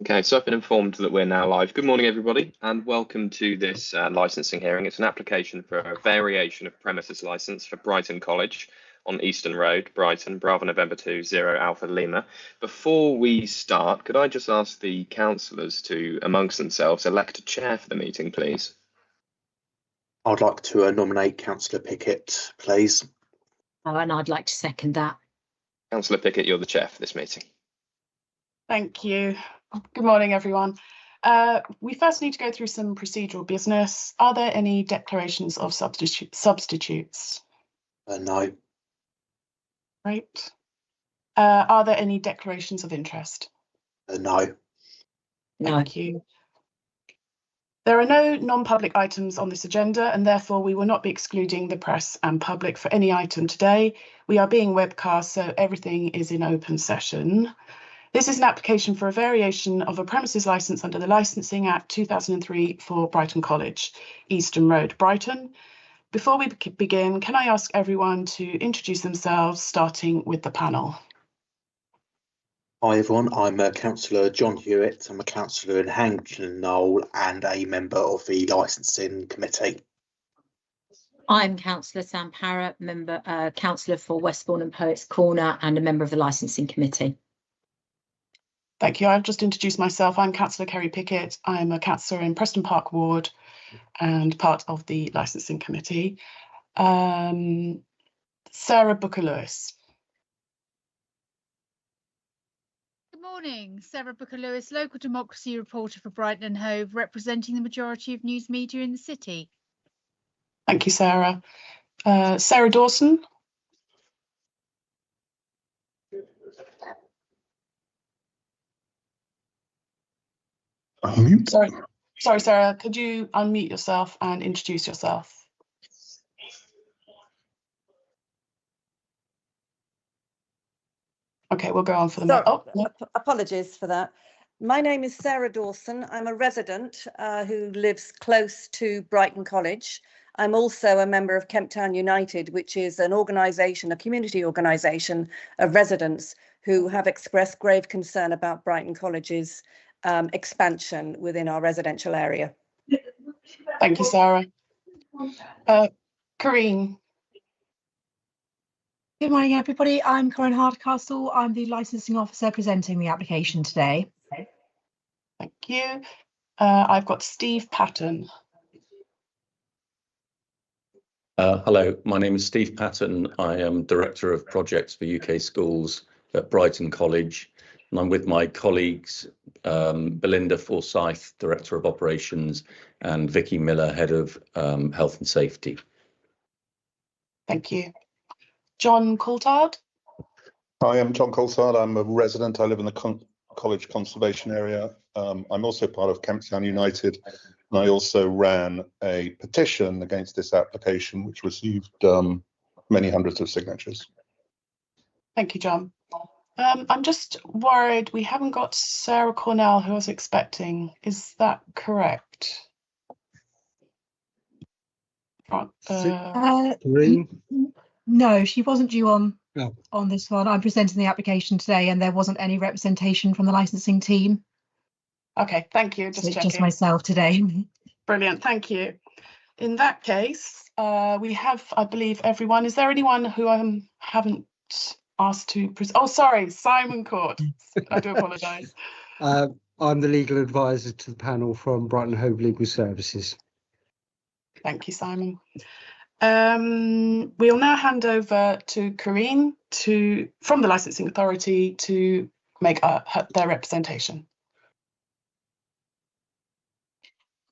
Okay, so I've been informed that we're now live. Good morning, everybody, and welcome to this licensing hearing. It's an application for a variation of premises license for Brighton College on Easton Road, Brighton, Bravo November 2, 0 Alpha Lima. Before we start, could I just ask the councillors to, amongst themselves, elect a chair for the meeting, please? I'd like to nominate Councillor Pickett, please. Oh, and I'd like to second that. Councillor Pickett, you're the chair for this meeting. Thank you. Good morning, everyone. We first need to go through some procedural business. Are there any declarations of substitutes? No. Right. Are there any declarations of interest? No. Thank you. There are no non-public items on this agenda, and therefore we will not be excluding the press and public for any item today. We are being webcast, so everything is in open session. This is an application for a variation of a premises licence under the Licensing Act 2003 for Brighton College, Easton Road, Brighton. Before we begin, can I ask everyone to introduce themselves, starting with the panel? Hi everyone, I'm Councillor John Hewitt. I'm a councillor in Hampton and Knoll and a member of the Licensing Committee. I'm Councillor Sam Parrott, councillor for Westbourne and Poets Corner and a member of the Licensing Committee. Thank you. I've just introduced myself. I'm Councillor Kerry Pickett. I'm a councillor in Preston Park Ward and part of the Licensing Committee. Sarah Booker-Lewis. Good morning, Sarah Booker-Lewis, local democracy reporter for Brighton and Hove, representing the majority of news media in the city. Thank you, Sarah. Sarah Dawson. Sorry, Sarah, could you unmute yourself and introduce yourself? Okay, we'll go on for the minute. Apologies for that. My name is Sarah Dawson. I'm a resident who lives close to Brighton College. I'm also a member of Kemp Town United, which is an organisation, a community organisation of residents who have expressed grave concern about Brighton College's expansion within our residential area. Thank you, Sarah. Corinne. Good morning, everybody. I'm Corinne Hardcastle. I'm the licensing officer presenting the application today. Thank you. I've got Steve Patton. Hello, my name is Steve Patton. I am Director of Projects for UK Schools at Brighton College, and I'm with my colleagues, Belinda Forsyth, Director of Operations, and Vicky Miller, Head of Health and Safety. Thank you. John Coulthard. Hi, I'm John Coulthard. I'm a resident. I live in the college conservation area. I'm also part of Kemp Town United, and I also ran a petition against this application, which received many hundreds of signatures. Thank you, John. I'm just worried we haven't got Sarah Cornell, who I was expecting. Is that correct? No, she wasn't due on this one. I'm presenting the application today, and there wasn't any representation from the licensing team. Okay, thank you. Just myself today. Brilliant, thank you. In that case, we have, I believe, everyone. Is there anyone who I haven't asked to present? Oh, sorry, Simon Court. I do apologise. I'm the legal advisor to the panel from Brighton Hove Legal Services. Thank you, Simon. We'll now hand over to Corinne from the Licensing Authority to make their representation.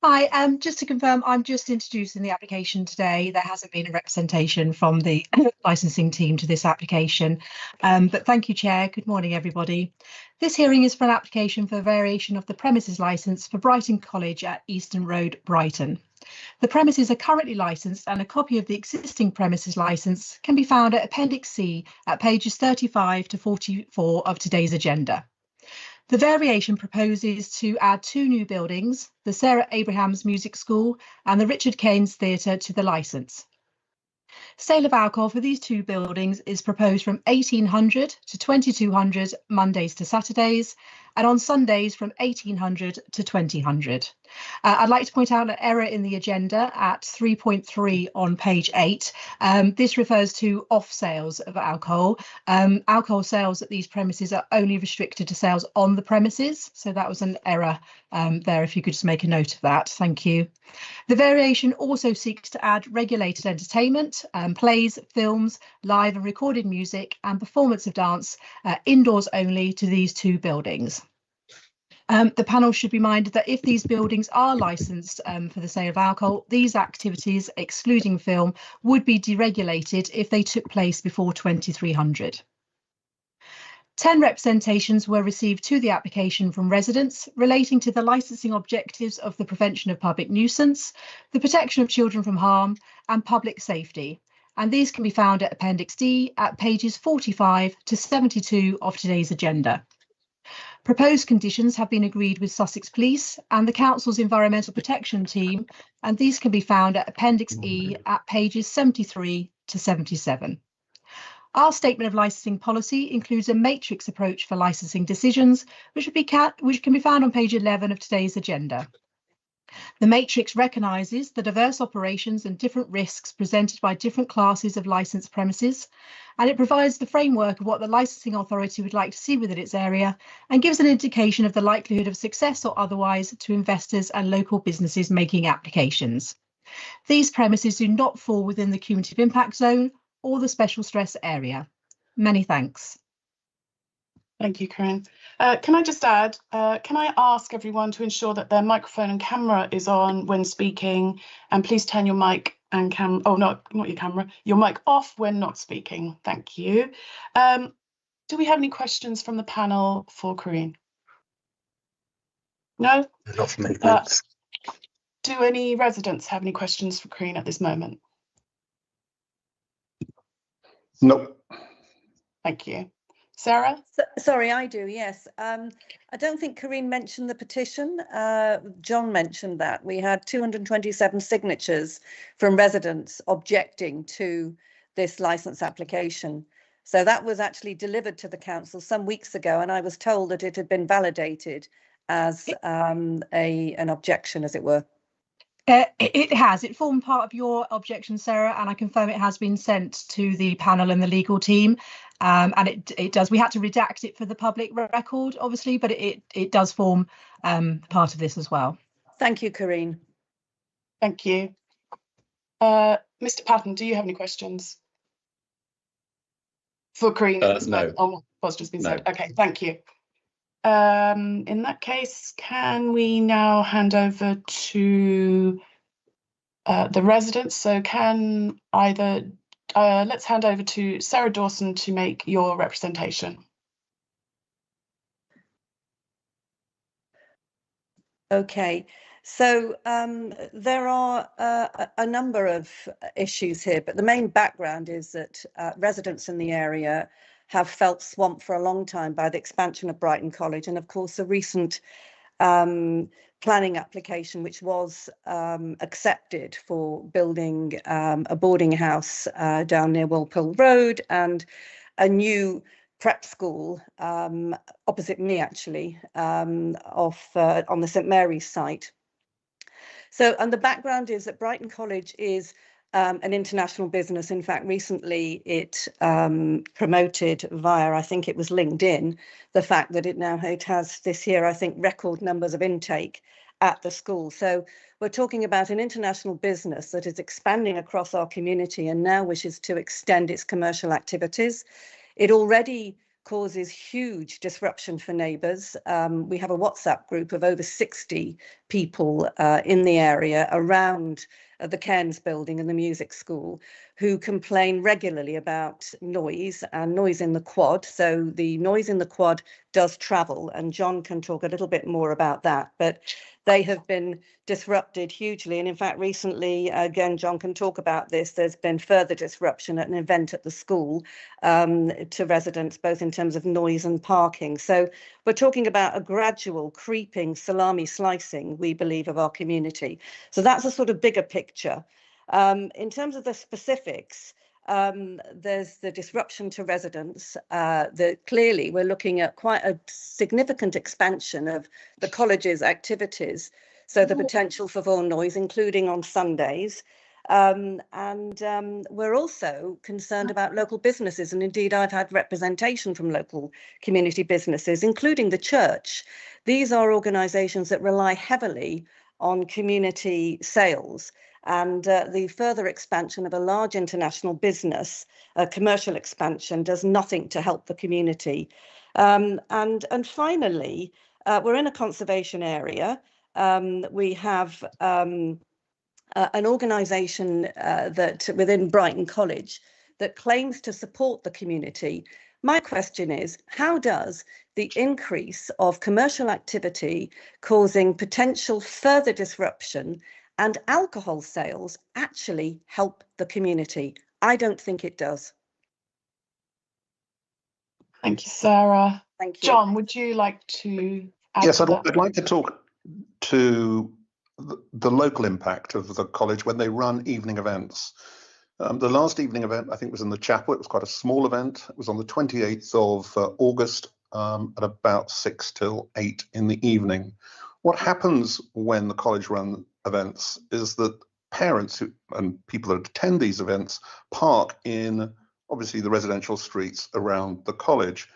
Hi, just to confirm, I'm just introducing the application today. There hasn't been a representation from the licensing team to this application, but thank you, Chair. Good morning, everybody. This hearing is for an application for a variation of the premises licence for Brighton College at Easton Road, Brighton. The premises are currently licensed, and a copy of the existing premises licence can be found at Appendix C at pages 35 to 44 of today's agenda. The variation proposes to add 2 new buildings, the Sarah Abrahams Music School and the Richard Keynes Theatre, to the licence. Sale of alcohol for these 2 buildings is proposed from 1800 to 2200 Mondays to Saturdays and on Sundays from 1800 to 2000. I'd like to point out an error in the agenda at 3.3 on page 8. This refers to off sales of alcohol. Alcohol sales at these premises are only restricted to sales on the premises. So that was an error there, if you could just make a note of that. Thank you. The variation also seeks to add regulated entertainment, plays, films, live and recorded music and performance of dance indoors only to these two buildings. The panel should be minded that if these buildings are licensed for the sale of alcohol, these activities, excluding film, would be deregulated if they took place before 2300. 10 representations were received to the application from residents relating to the licensing objectives of the prevention of public nuisance, the protection of children from harm and public safety. And these can be found at Appendix D at pages 45 to 72 of today's agenda. Proposed conditions have been agreed with Sussex Police and the Council's Environmental Protection Team, and these can be found at Appendix E at pages 73 to 77. Our statement of licensing policy includes a matrix approach for licensing decisions, which can be found on page 11 of today's agenda. The matrix recognises the diverse operations and different risks presented by different classes of licensed premises, and it provides the framework of what the licensing authority would like to see within its area and gives an indication of the likelihood of success or otherwise to investors and local businesses making applications. These premises do not fall within the cumulative impact zone or the special stress area. Many thanks. Thank you, Corinne. Can I just add, can I ask everyone to ensure that their microphone and camera is on when speaking, and please turn your mic and not your camera, your mic off when not speaking. Thank you. Do we have any questions from the panel for Corinne? No? Not for me, thanks. Do any residents have any questions for Corinne at this moment? Nope. Thank you. Sarah? Sorry, I do, yes. I don't think Corinne mentioned the petition. John mentioned that. We had 227 signatures from residents objecting to this licence application. So that was actually delivered to the council some weeks ago, and I was told that it had been validated as an objection, as it were. It has. It formed part of your objection, Sarah, and I confirm it has been sent to the panel and the legal team. And it does. We had to redact it for the public record, obviously, but it does form part of this as well. Thank you, Corinne. Thank you. Mr. Patton, do you have any questions for Corinne? No. On what's just been said. Okay, thank you. In that case, can we now hand over to the residents? So can either let's hand over to Sarah Dawson to make your representation. Okay, so there are a number of issues here, but the main background is that residents in the area have felt swamped for a long time by the expansion of Brighton College, and of course a recent planning application which was accepted for building a boarding house down near Walpole Road and a new prep school opposite me, actually, on the St Mary's site. So, and the background is that Brighton College is an international business. In fact, recently it promoted via, I think it was LinkedIn, the fact that it has this year, I think, record numbers of intake at the school. So we're talking about an international business that is expanding across our community and now wishes to extend its commercial activities. It already causes huge disruption for neighbours. We have a WhatsApp group of over 60 people in the area around the Cairns building and the music school who complain regularly about noise and noise in the quad. So the noise in the quad does travel, and John can talk a little bit more about that, but they have been disrupted hugely. And in fact, recently, again, John can talk about this, there's been further disruption at an event at the school to residents, both in terms of noise and parking. So we're talking about a gradual creeping salami slicing, we believe, of our community. So that's a sort of bigger picture. In terms of the specifics, There's the disruption to residents. Clearly, we're looking at quite a significant expansion of the college's activities. So the potential for more noise, including on Sundays. We're also concerned about local businesses. And indeed, I've had representation from local community businesses, including the church. These are organisations that rely heavily on community sales. And the further expansion of a large international business, commercial expansion, does nothing to help the community. And finally, we're in a conservation area. We have an organisation that within Brighton College that claims to support the community. My question is, how does the increase of commercial activity causing potential further disruption and alcohol sales actually help the community? I don't think it does. Thank you, Sarah. Thank you. John, would you like to add Yes, to that? I'd like to talk to the local impact of the college when they run evening events. The last evening event, I think, was in the chapel. It was quite a small event. It was on the 28th of August at about 6 till 8 in the evening. What happens when the college run events is that parents and people that attend these events park in, obviously, the residential streets around the college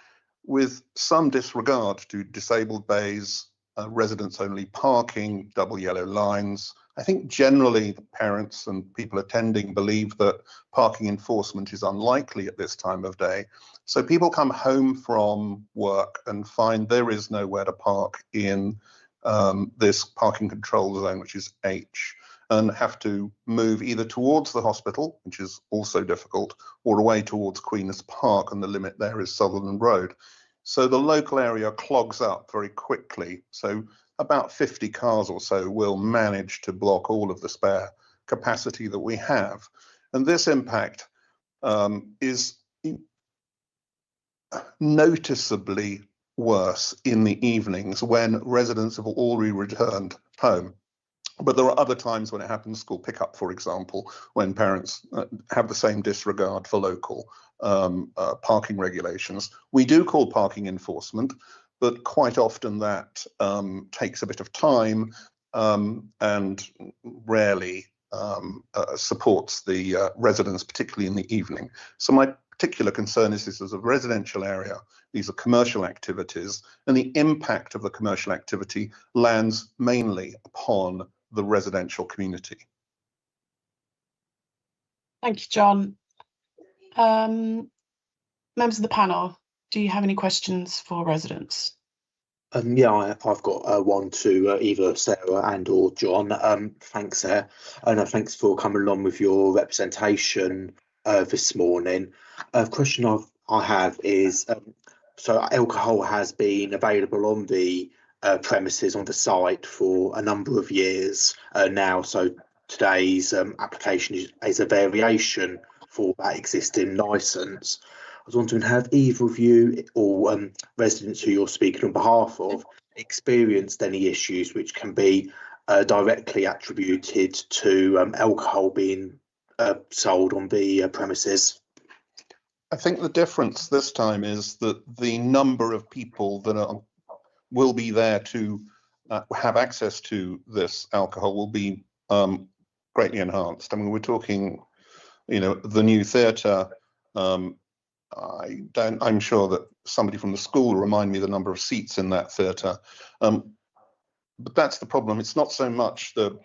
with some disregard to disabled bays, residents only parking, double yellow lines. I think generally parents and people attending believe that parking enforcement is unlikely at this time of day. So people come home from work and find there is nowhere to park in this parking control zone, which is H, and have to move either towards the hospital, which is also difficult, or away towards Queen's Park, and the limit there is Sutherland Road. So the local area clogs up very quickly. So about 50 cars or so will manage to block all of the spare capacity that we have. And this impact is noticeably worse in the evenings when residents have already returned home. But there are other times when it happens, school pickup, for example, when parents have the same disregard for local parking regulations. We do call parking enforcement, but quite often that takes a bit of time and rarely supports the residents, particularly in the evening. So my particular concern is this is a residential area. These are commercial activities, and the impact of the commercial activity lands mainly upon the residential community. Thank you, John. Members of the panel, do you have any questions for residents? Yeah, I've got one to either Sarah and or John. Thanks, Sarah. And thanks for coming along with your representation this morning. A question I have is, so alcohol has been available on the premises on the site for a number of years now. So today's application is a variation for that existing licence. I was wondering, have either of you or residents who you're speaking on behalf of experienced any issues which can be directly attributed to alcohol being sold on the premises? I think the difference this time is that the number of people that will be there to have access to this alcohol will be greatly enhanced. I mean, we're talking, you know, the new theatre. I'm sure that somebody from the school will remind me the number of seats in that theatre. But that's the problem. It's not so much the,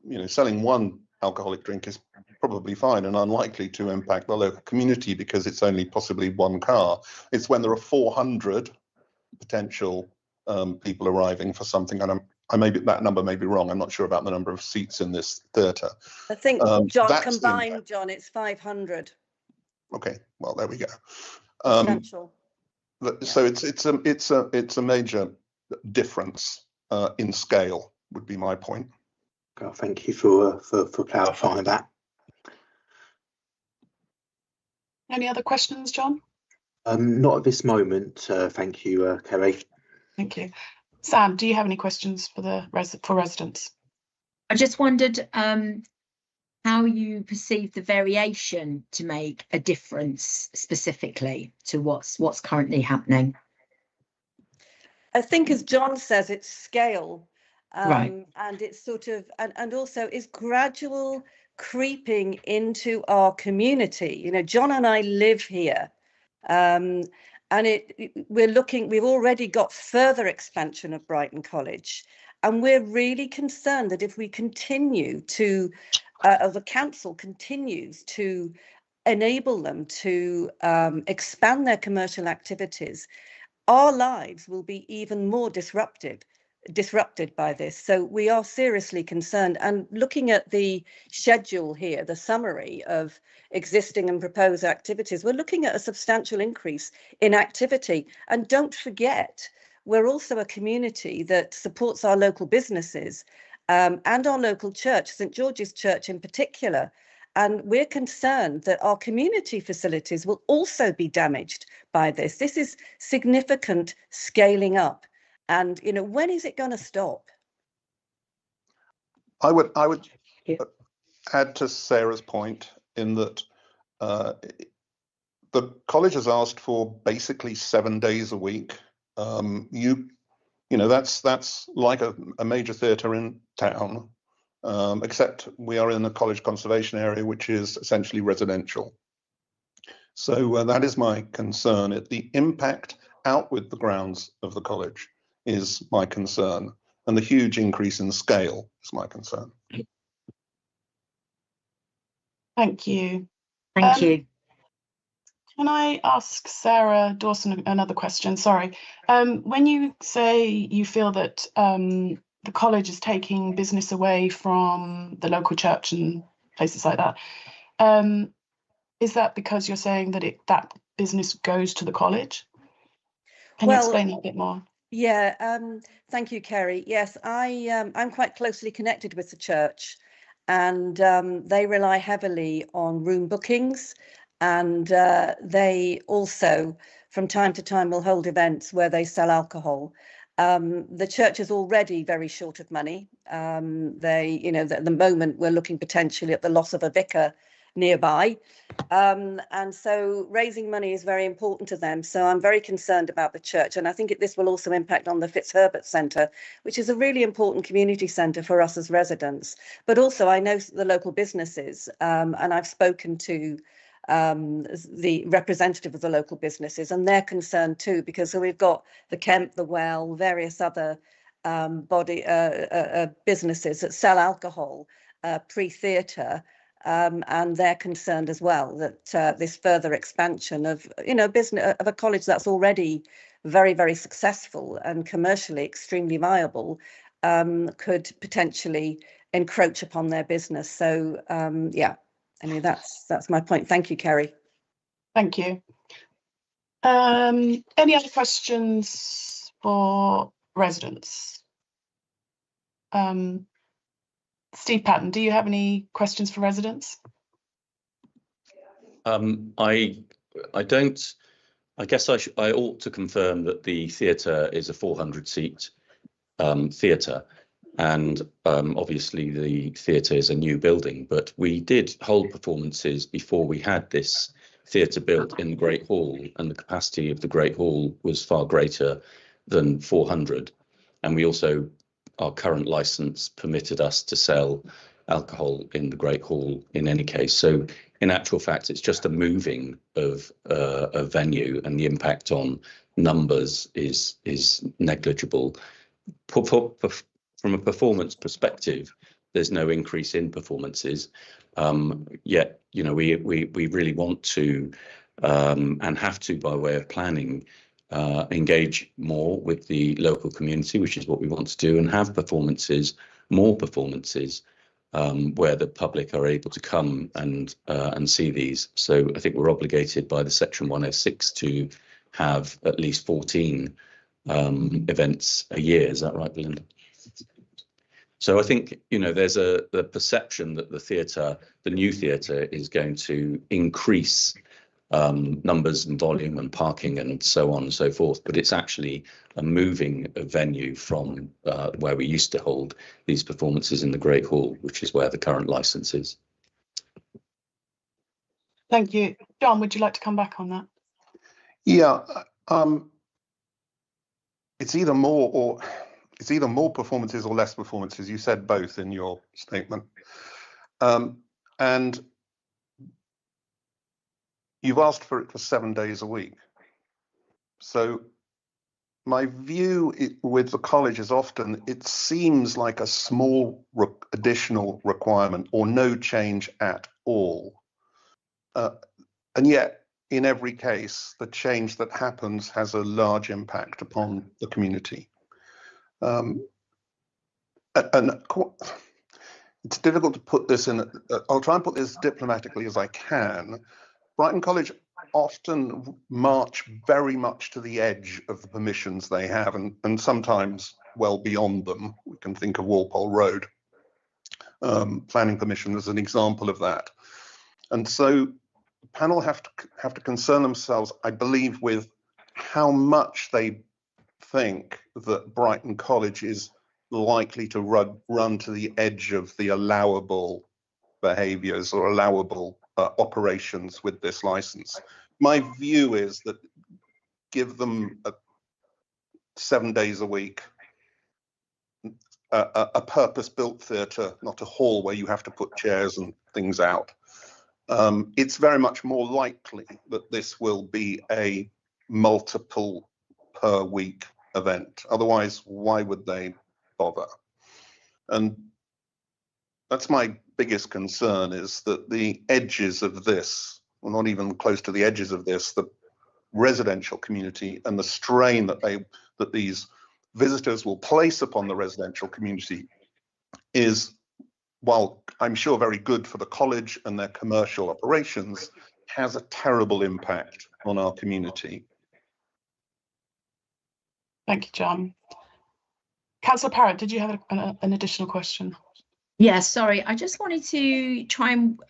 you know, selling one alcoholic drink is probably fine and unlikely to impact the local community because it's only possibly one car. It's when there are 400 potential people arriving for something, and that number may be wrong. I'm not sure about the number of seats in this theatre. I think, John, combined, John, it's 500. Okay, well, there we go. Potential. So it's a major difference in scale, would be my point. Thank you for clarifying that. Any other questions, John? Not at this moment. Thank you, Kerry. Thank you. Sam, do you have any questions for residents? I just wondered, how you perceive the variation to make a difference specifically to what's currently happening. I think, as John says, it's scale, Right. and it's sort of, and also is gradual creeping into our community. You know, John and I live here, and we've already got further expansion of Brighton College, and we're really concerned that if we continue to, the council continues to enable them to expand their commercial activities, our lives will be even more disrupted by this. So we are seriously concerned. And looking at the schedule here, the summary of existing and proposed activities, we're looking at a substantial increase in activity. And don't forget, we're also a community that supports our local businesses and our local church, St George's Church in particular. And we're concerned that our community facilities will also be damaged by this. This is significant scaling up. And, you know, when is it going to stop? I would add to Sarah's point in that the college has asked for basically 7 days a week. You know, that's like a major theatre in town. Except we are in a college conservation area, which is essentially residential. So that is my concern. The impact out with the grounds of the college is my concern, and the huge increase in scale is my concern. Thank you. Thank you. Can I ask Sarah Dawson another question? Sorry. When you say you feel that the college is taking business away from the local church and places like that, is that because you're saying that that business goes to the college? Can you explain a bit more? Yeah, thank you, Kerry. Yes, I'm quite closely connected with the church, and they rely heavily on room bookings, and they also, from time to time, will hold events where they sell alcohol. The church is already very short of money. You know, at the moment, we're looking potentially at the loss of a vicar nearby. And so raising money is very important to them. So I'm very concerned about the church. And I think this will also impact on the Fitzherbert Centre, which is a really important community centre for us as residents. But also I know the local businesses, and I've spoken to the representative of the local businesses, and they're concerned too, because so we've got the Kemp, the Well, various other businesses that sell alcohol pre-theatre, and they're concerned as well that this further expansion of, you know, business of a college that's already very, very successful and commercially extremely viable could potentially encroach upon their business. So yeah. I mean, that's my point. Thank you, Kerry. Thank you. Any other questions for residents? Steve Patton, do you have any questions for residents? I don't. I guess I ought to confirm that the theatre is a 400-seat theatre. And obviously the theatre is a new building, but we did hold performances before we had this theatre built in the Great Hall, and the capacity of the Great Hall was far greater than 400. And we also, our current licence permitted us to sell alcohol in the Great Hall in any case. So in actual fact, it's just a moving of a venue, and the impact on numbers is negligible. From a performance perspective, there's no increase in performances. Yet, you know, we really want to and have to, by way of planning, engage more with the local community, which is what we want to do, and have more performances where the public are able to come and see these. So I think we're obligated by the Section 106 to have at least 14 events a year. Is that right, Belinda? So I think, you know, there's the perception that the new theatre is going to increase numbers and volume and parking and so on and so forth, but it's actually a moving venue from where we used to hold these performances in the Great Hall, which is where the current licence is. Thank you. John, would you like to come back on that? Yeah, it's either more performances or less performances. You said both in your statement. And you've asked for it for 7 days a week. So my view with the college is often it seems like a small additional requirement or no change at all. And yet, in every case, the change that happens has a large impact upon the community. And it's difficult to put this in, I'll try and put this diplomatically as I can. Brighton College often march very much to the edge of the permissions they have, and sometimes well beyond them. We can think of Walpole Road planning permission as an example of that. And so the panel have to concern themselves, I believe, with how much they think that Brighton College is likely to run to the edge of the allowable behaviours or allowable operations with this license. My view is that give them 7 days a week, a purpose-built theatre, not a hall where you have to put chairs and things out. It's very much more likely that this will be a multiple per week event. Otherwise, why would they bother? And that's my biggest concern, is that the edges of this, well, not even close to the edges of this, the residential community and the strain that these visitors will place upon the residential community is, while I'm sure very good for the college and their commercial operations, has a terrible impact on our community. Thank you, John. Councillor Parrott, did you have an additional question? Yeah, sorry, I just wanted to try and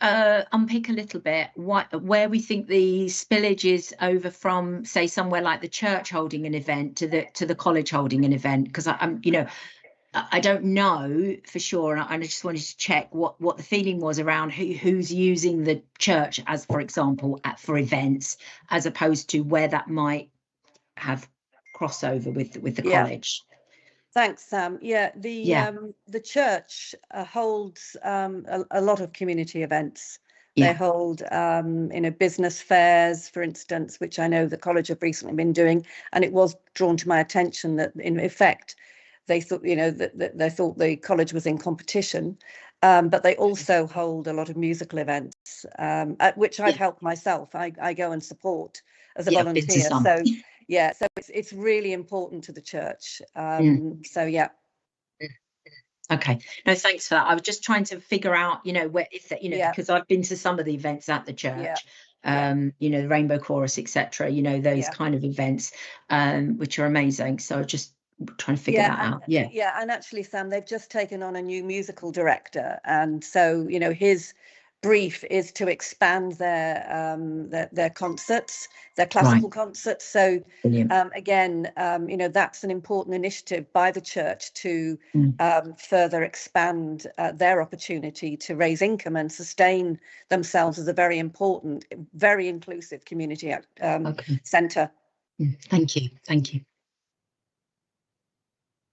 unpick a little bit where we think the spillage is over from, say, somewhere like the church holding an event to the college holding an event, because I don't know for sure, and I just wanted to check what the feeling was around who's using the church as, for example, for events, as opposed to where that might have crossover with the college. Thanks, Sam. Yeah, the church holds a lot of community events. They hold business fairs, for instance, which I know the college have recently been doing, and it was drawn to my attention that in effect they thought they thought the college was in competition, but they also hold a lot of musical events, at which I've helped myself. I go and support as a volunteer. So yeah, so it's really important to the church. So yeah. Okay, no, thanks for that. I was just trying to figure out, where if that, because I've been to some of the events at the church, the Rainbow Chorus, etc. Those kind of events, which are amazing. So just trying to figure that out. Yeah, and actually, Sam, they've just taken on a new musical director, and so his brief is to expand their concerts, their classical concerts. So again, that's an important initiative by the church to further expand their opportunity to raise income and sustain themselves as a very important, very inclusive community centre. Thank you. Thank you.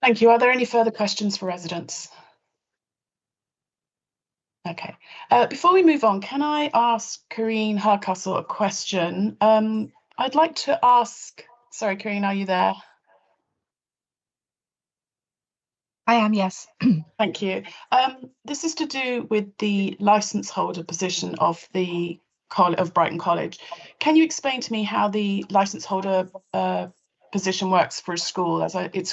Thank you. Are there any further questions for residents? Okay. Before we move on, can I ask Karine Hardcastle a question? I'd like to ask, sorry, Karine, are you there? I am, yes. Thank you. This is to do with the licence holder position of Brighton College. Can you explain to me how the licence holder position works for a school?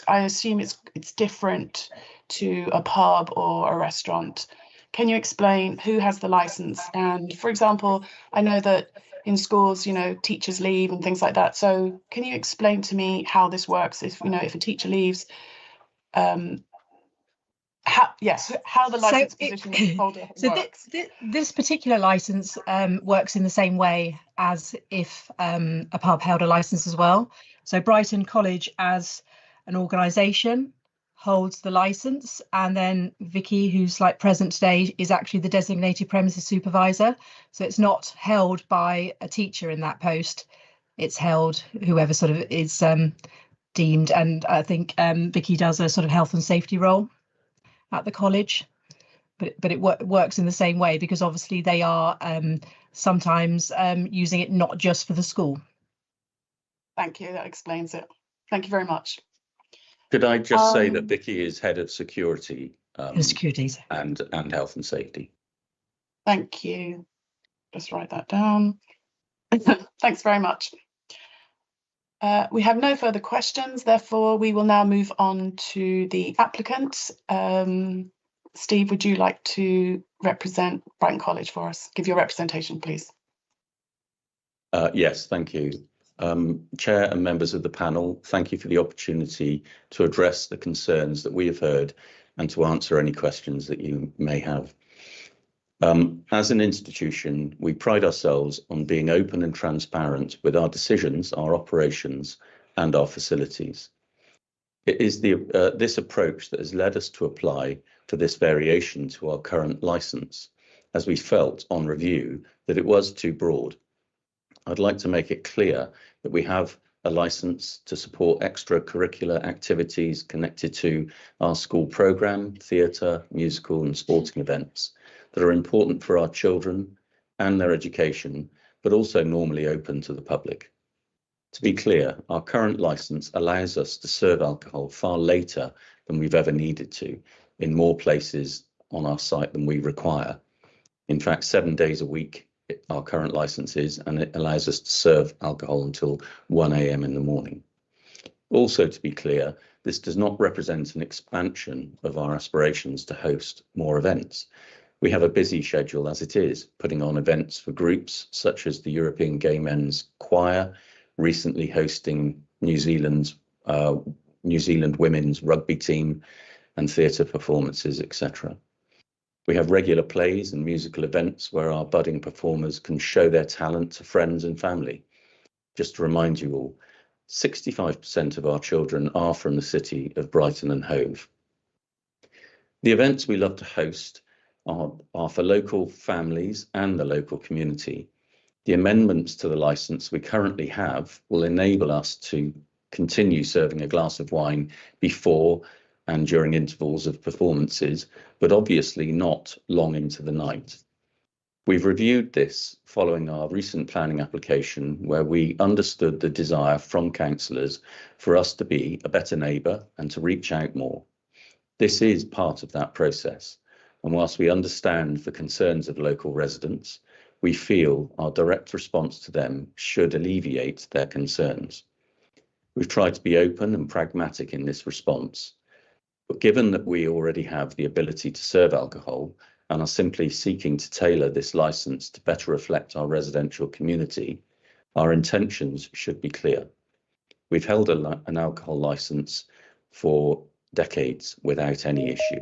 I assume it's different to a pub or a restaurant. Can you explain who has the license? And for example, I know that in schools, teachers leave and things like that. So can you explain to me how this works? If a teacher leaves, how the license position holder works? This particular license works in the same way as if a pub held a license as well. So Brighton College as an organisation holds the license, and then Vicky, who's like present today, is actually the designated premises supervisor. So it's not held by a teacher in that post. It's held whoever sort of is deemed, and I think Vicky does a sort of health and safety role at the college. But it works in the same way, because obviously they are sometimes using it not just for the school. Thank you, that explains it. Thank you very much. Could I just say that Vicky is head of security, Securities and health and safety. Thank you. Just write that down. Thanks very much. We have no further questions, therefore we will now move on to the applicant. Steve, would you like to represent Brighton College for us? Give your representation, please. Yes, thank you. Chair and members of the panel, thank you for the opportunity to address the concerns that we have heard and to answer any questions that you may have. As an institution, we pride ourselves on being open and transparent with our decisions, our operations, and our facilities. It is this approach that has led us to apply for this variation to our current licence, as we felt on review that it was too broad. I'd like to make it clear that we have a licence to support extracurricular activities connected to our school programme, theatre, musical and sporting events that are important for our children and their education, but also normally open to the public. To be clear, our current licence allows us to serve alcohol far later than we've ever needed to, in more places on our site than we require. In fact, 7 days a week our current licence is, and it allows us to serve alcohol until 1 AM in the morning. Also, to be clear, this does not represent an expansion of our aspirations to host more events. We have a busy schedule as it is, putting on events for groups such as the European Gay Men's Choir, recently hosting New Zealand women's rugby team and theatre performances, etc. We have regular plays and musical events where our budding performers can show their talent to friends and family. Just to remind you all, 65% of our children are from the city of Brighton and Hove. The events we love to host are for local families and the local community. The amendments to the licence we currently have will enable us to continue serving a glass of wine before and during intervals of performances, but obviously not long into the night. We've reviewed this following our recent planning application, where we understood the desire from councillors for us to be a better neighbour and to reach out more. This is part of that process, and whilst we understand the concerns of local residents, we feel our direct response to them should alleviate their concerns. We've tried to be open and pragmatic in this response, but given that we already have the ability to serve alcohol and are simply seeking to tailor this licence to better reflect our residential community, our intentions should be clear. We've held an alcohol licence for decades without any issue.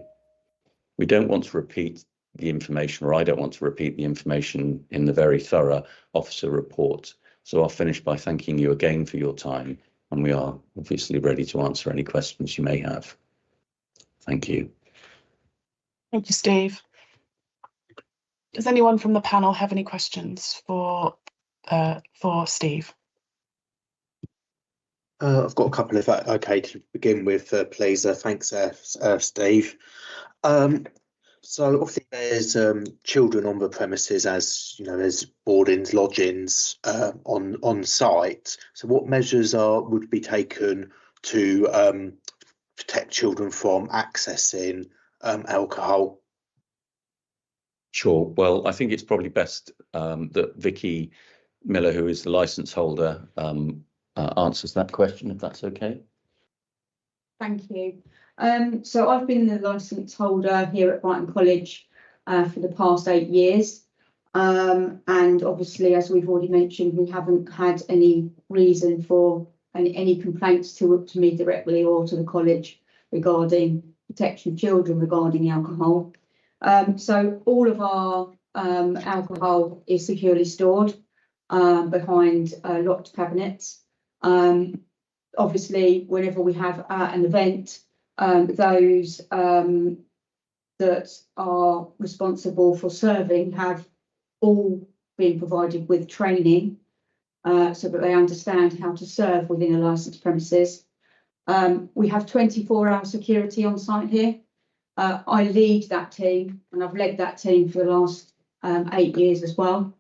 We don't want to repeat the information, or I don't want to repeat the information in the very thorough officer report. So I'll finish by thanking you again for your time, and we are obviously ready to answer any questions you may have. Thank you. Thank you, Steve. Does anyone from the panel have any questions for Steve? I've got a couple, if that's okay, to begin with, please. Thanks, Steve. So obviously there's children on the premises, as you know, there's boardings, lodgings on site. So what measures would be taken to protect children from accessing alcohol? Sure. Well, I think it's probably best that Vicky Miller, who is the licence holder, answers that question, if that's okay. Thank you. So I've been the licence holder here at Brighton College for the past 8 years. And obviously, as we've already mentioned, we haven't had any reason for any complaints to me directly or to the college regarding protection of children regarding alcohol. So all of our alcohol is securely stored behind locked cabinets. Obviously, whenever we have an event, those that are responsible for serving have all been provided with training so that they understand how to serve within a licensed premises. We have 24-hour security on site here. I lead that team, and I've led that team for the last 8 years as well.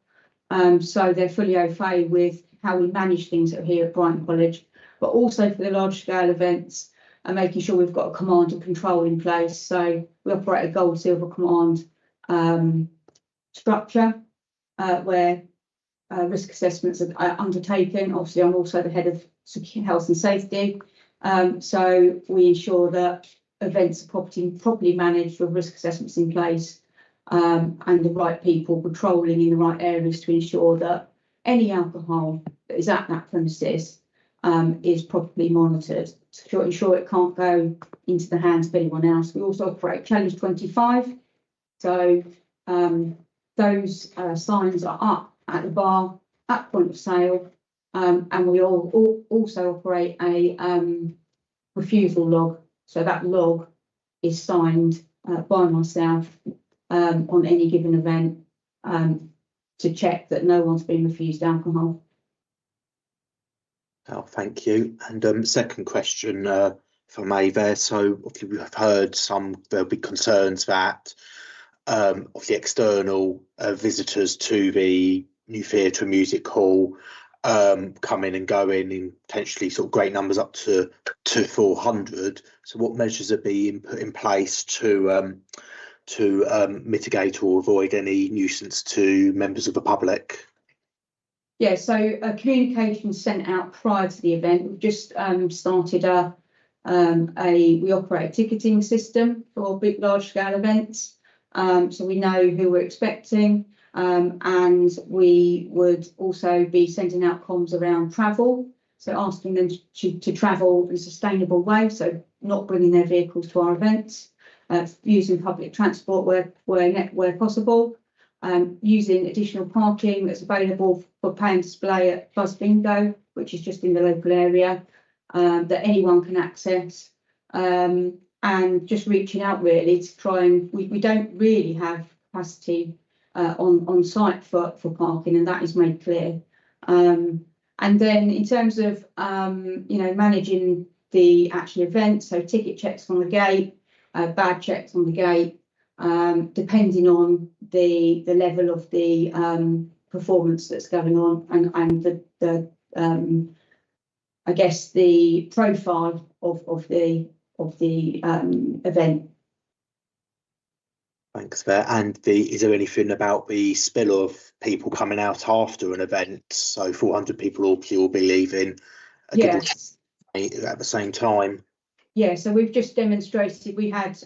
So they're fully au fait with how we manage things here at Brighton College, but also for the large scale events and making sure we've got a command and control in place. So we operate a gold silver command structure where risk assessments are undertaken. Obviously, I'm also the head of health and safety. So we ensure that events are properly managed with risk assessments in place and the right people patrolling in the right areas to ensure that any alcohol that is at that premises is properly monitored to ensure it can't go into the hands of anyone else. We also operate Challenge 25. So those signs are up at the bar, at point of sale, and we also operate a refusal log. So that log is signed by myself on any given event to check that no one's been refused alcohol. Oh, thank you. And second question, if I may there. So obviously we have heard there'll be concerns that of the external visitors to the new theatre and music hall coming and going in potentially sort of great numbers up to 400. So what measures are being put in place to mitigate or avoid any nuisance to members of the public? Yeah, so communication sent out prior to the event. We've just started we operate a ticketing system for big, large scale events. So we know who we're expecting, and we would also be sending out comms around travel. So asking them to travel in a sustainable way. So not bringing their vehicles to our events, using public transport where possible. Using additional parking that's available for pay and display at Buzz Bingo, which is just in the local area, that anyone can access, and just reaching out really to try and we don't really have capacity on site for parking, and that is made clear. And then in terms of managing the actual event, so ticket checks on the gate, badge checks on the gate. Depending on the level of the performance that's going on and the I guess the profile of the event. Thanks there. And is there anything about the spill of people coming out after an event? So 400 people will be leaving Yes. At the same time. Yeah, so we've just demonstrated. We had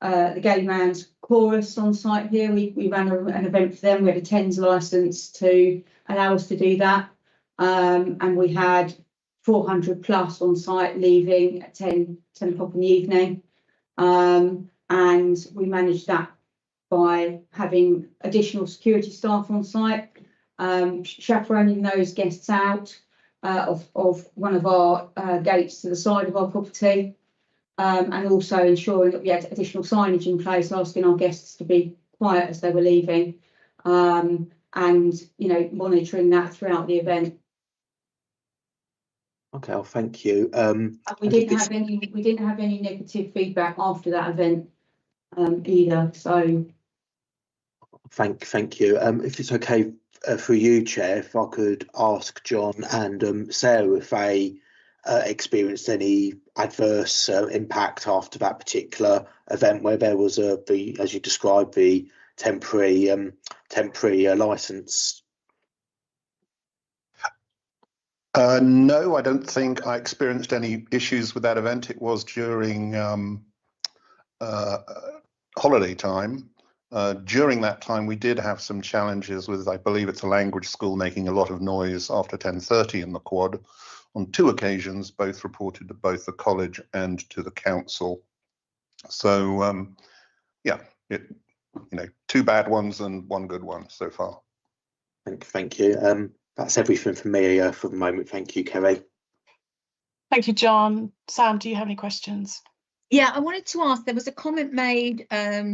the Gay Man's Chorus on site here. We ran an event for them. We had a TENS licence to allow us to do that. And we had 400 plus on site leaving at 10 o'clock in the evening. And we managed that by having additional security staff on site, chaperoning those guests out of one of our gates to the side of our property. And also ensuring that we had additional signage in place, asking our guests to be quiet as they were leaving, and monitoring that throughout the event. Okay, well, thank you. We didn't have any negative feedback after that event either. So thank you. If it's okay for you, Chair, if I could ask John and Sarah if they experienced any adverse impact after that particular event where there was as you described, the temporary licence. No, I don't think I experienced any issues with that event. It was during holiday time. During that time, we did have some challenges with, I believe it's a language school making a lot of noise after 10:30 in the quad. On 2 occasions, both reported to both the college and to the council. So, yeah, 2 bad ones and 1 good one so far. Thank you. That's everything from me for the moment. Thank you, Kerry. Thank you, John. Sam, do you have any questions? Yeah, I wanted to ask, there was a comment made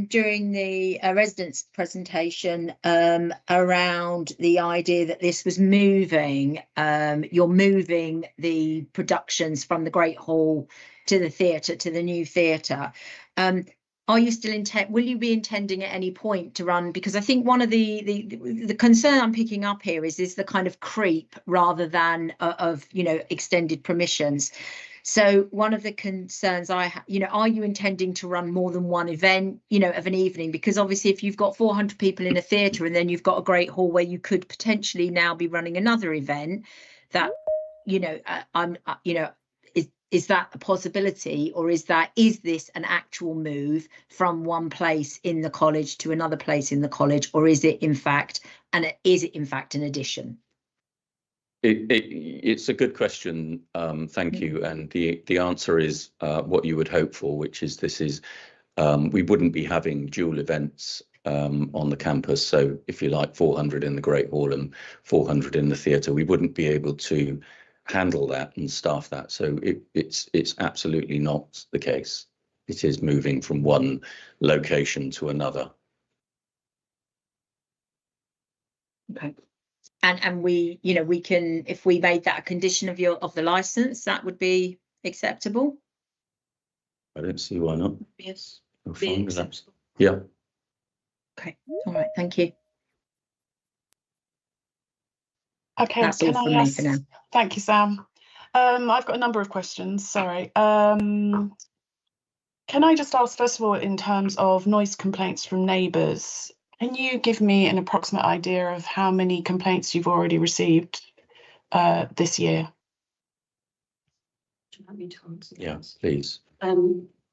during the residents' presentation around the idea that this was moving, you're moving the productions from the Great Hall to the theatre, to the new theatre. Are you still will you be intending at any point to run, because I think one of the concern I'm picking up here is the kind of creep rather than of, you know, extended permissions. So one of the concerns I have, you know, are you intending to run more than one event, you know, of an evening? Because obviously if you've got 400 people in a theatre and then you've got a Great Hall where you could potentially now be running another event, that, you know, you know, is that a possibility, or is this an actual move from one place in the college to another place in the college, or is it in fact an addition? It's a good question. Thank you. And the answer is what you would hope for, which is we wouldn't be having dual events on the campus. So if you like 400 in the Great Hall and 400 in the theatre, we wouldn't be able to handle that and staff that. So it's absolutely not the case. It is moving from one location to another. Okay. And we, you know, we can, if we made that a condition of the license, that would be acceptable. I don't see why not. Yes. We're fine with that. Yeah. Okay. All right. Thank you. Okay. That's all from me for now. Thank you, Sam. I've got a number of questions. Sorry. Can I just ask, first of all, in terms of noise complaints from neighbours, can you give me an approximate idea of how many complaints you've already received this year? Do you want me to answer that? Yeah, please.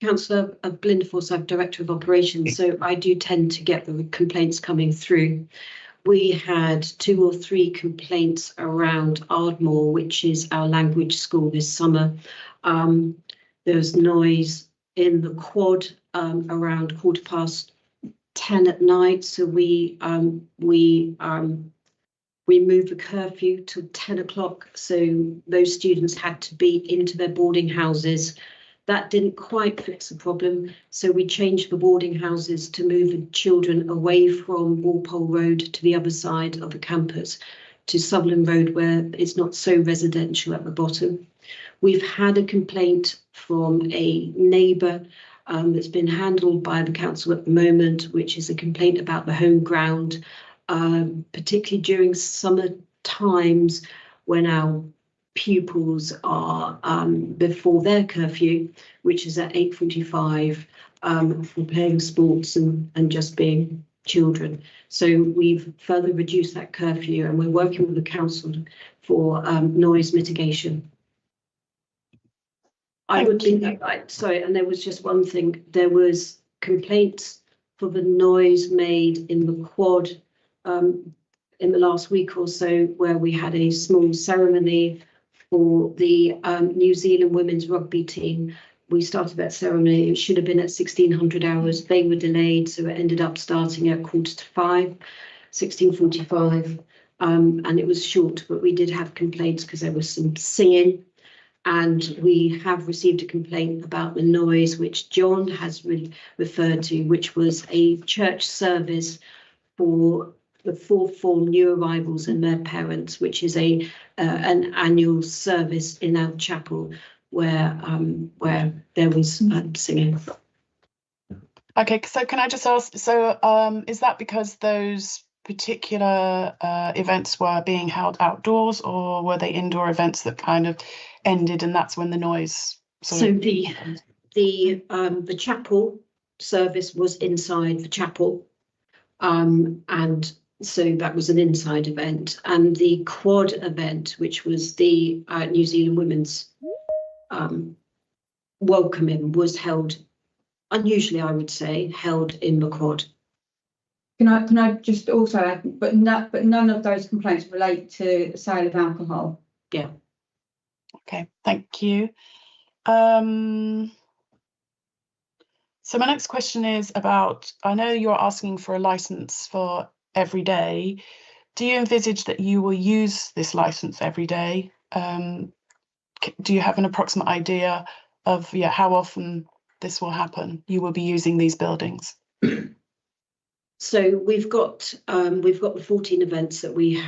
Councillor Belinda Forsyth, Director of Operations. So I do tend to get the complaints coming through. We had 2 or 3 complaints around Ardmore, which is our language school this summer. There was noise in the quad around 10:15 at night, so we moved the curfew to 10 o'clock, so those students had to be into their boarding houses. That didn't quite fix the problem, so we changed the boarding houses to move the children away from Walpole Road to the other side of the campus, to Sutherland Road, where it's not so residential at the bottom. We've had a complaint from a neighbour that's been handled by the council at the moment, which is a complaint about the home ground, particularly during summer times when our pupils are before their curfew, which is at 8:45, for playing sports and just being children. So we've further reduced that curfew, and we're working with the council for noise mitigation. I would think that, sorry, and there was just one thing. There was complaints for the noise made in the quad in the last week or so, where we had a small ceremony for the New Zealand women's rugby team. We started that ceremony. It should have been at 1600 hours. They were delayed, so it ended up starting at 4:45, 16:45, and it was short. But we did have complaints because there was some singing. And we have received a complaint about the noise, which John has referred to, which was a church service for the 4th form new arrivals and their parents, which is an annual service in our chapel where there was singing. Okay, so can I just ask, so is that because those particular events were being held outdoors, or were they indoor events that kind of ended and that's when the noise the chapel service was inside the chapel, and so that was an inside event, and the quad event, which was the New Zealand women's welcoming, was held, unusually I would say, held in the quad. Can I just also add, but none of those complaints relate to the sale of alcohol. Yeah. Okay, thank you. So my next question is about, I know you're asking for a license for every day. Do you envisage that you will use this license every day? Can do you have an approximate idea of how often this will happen? You will be using these buildings. So we've got the 14 events that we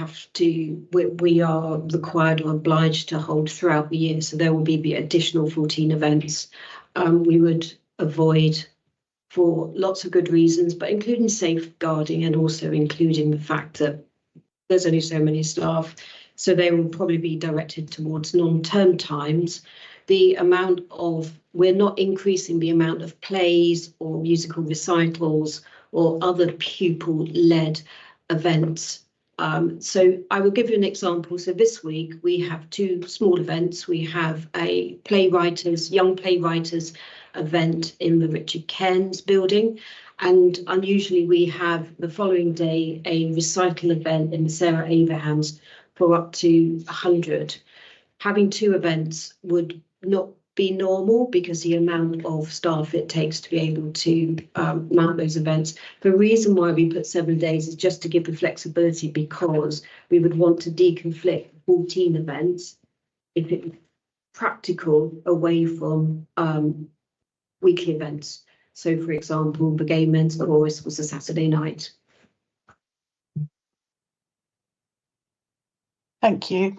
are required or obliged to hold throughout the year. So there will be the additional 14 events. We would avoid for lots of good reasons, but including safeguarding and also including the fact that there's only so many staff. So they will probably be directed towards non-term times. We're not increasing the amount of plays or musical recitals or other pupil-led events. So I will give you an example. So this week we have 2 small events. We have a young playwriters event in the Richard Cairns building. And unusually we have the following day a recital event in the Sarah Abrahams for up to 100. Having 2 events would not be normal because the amount of staff it takes to be able to mount those events. The reason why we put 7 days is just to give the flexibility, because we would want to deconflict 14 events if it's practical away from weekly events. So for example, the Gay Men's Chorus was a Saturday night. Thank you.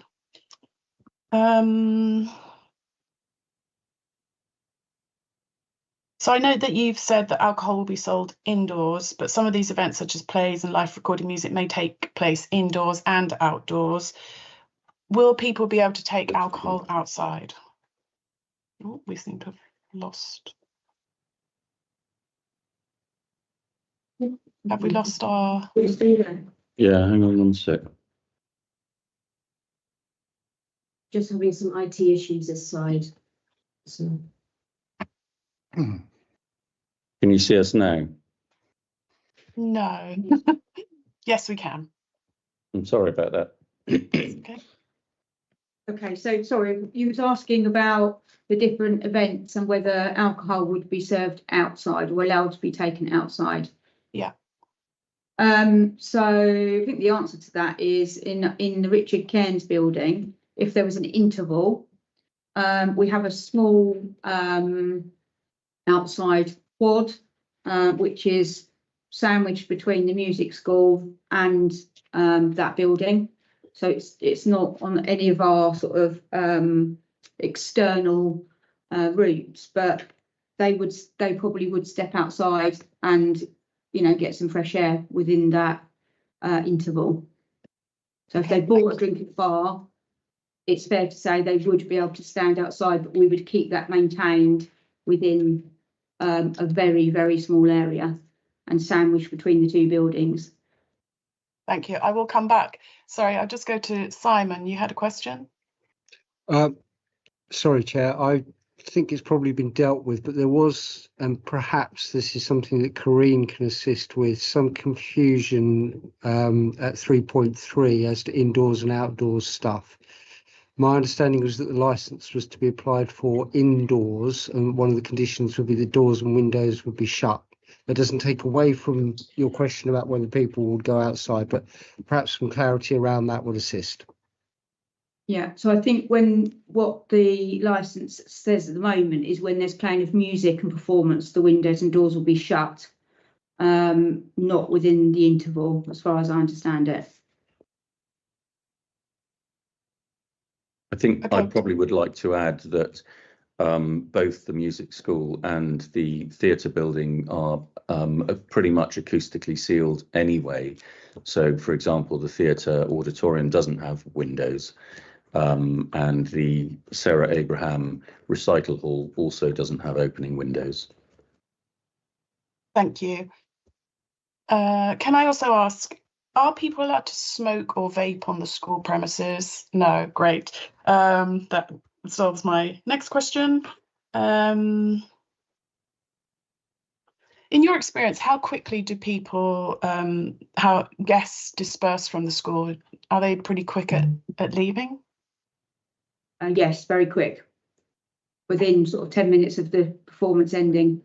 So I know that you've said that alcohol will be sold indoors, but some of these events, such as plays and live recorded music, may take place indoors and outdoors. Will people be able to take alcohol outside? Oh, we seem to have lost. Have we lost our... Yeah, hang on 1 sec. Just having some IT issues this side. So. Can you see us now? No. Yes, we can. I'm sorry about that. Okay. Okay, so sorry, you was asking about the different events and whether alcohol would be served outside or allowed to be taken outside. Yeah. So I think the answer to that is in the Richard Cairns building, if there was an interval, we have a small outside quad, which is sandwiched between the music school and that building. So it's not on any of our sort of external routes, but they probably would step outside and get some fresh air within that interval. So if they bought a drink at the bar, it's fair to say they would be able to stand outside, but we would keep that maintained within a very, very small area and sandwiched between the 2 buildings. Thank you. I will come back. Sorry, I'll just go to Simon. You had a question? Sorry, Chair. I think it's probably been dealt with, but there was, and perhaps this is something that Corinne can assist with, some confusion at 3.3 as to indoors and outdoors stuff. My understanding was that the licence was to be applied for indoors, and one of the conditions would be the doors and windows would be shut. That doesn't take away from your question about whether people would go outside, but perhaps some clarity around that would assist. Yeah, so I think what the licence says at the moment is when there's playing of music and performance, the windows and doors will be shut, not within the interval, as far as I understand it. I think I probably would like to add that both the music school and the theatre building are pretty much acoustically sealed anyway. So, for example, the theatre auditorium doesn't have windows, and the Sarah Abraham recital hall also doesn't have opening windows. Thank you. Can I also ask, are people allowed to smoke or vape on the school premises? No, great. That solves my next question. In your experience, how quickly do how guests disperse from the school? Are they pretty quick at leaving? Yes, very quick. Within sort of 10 minutes of the performance ending.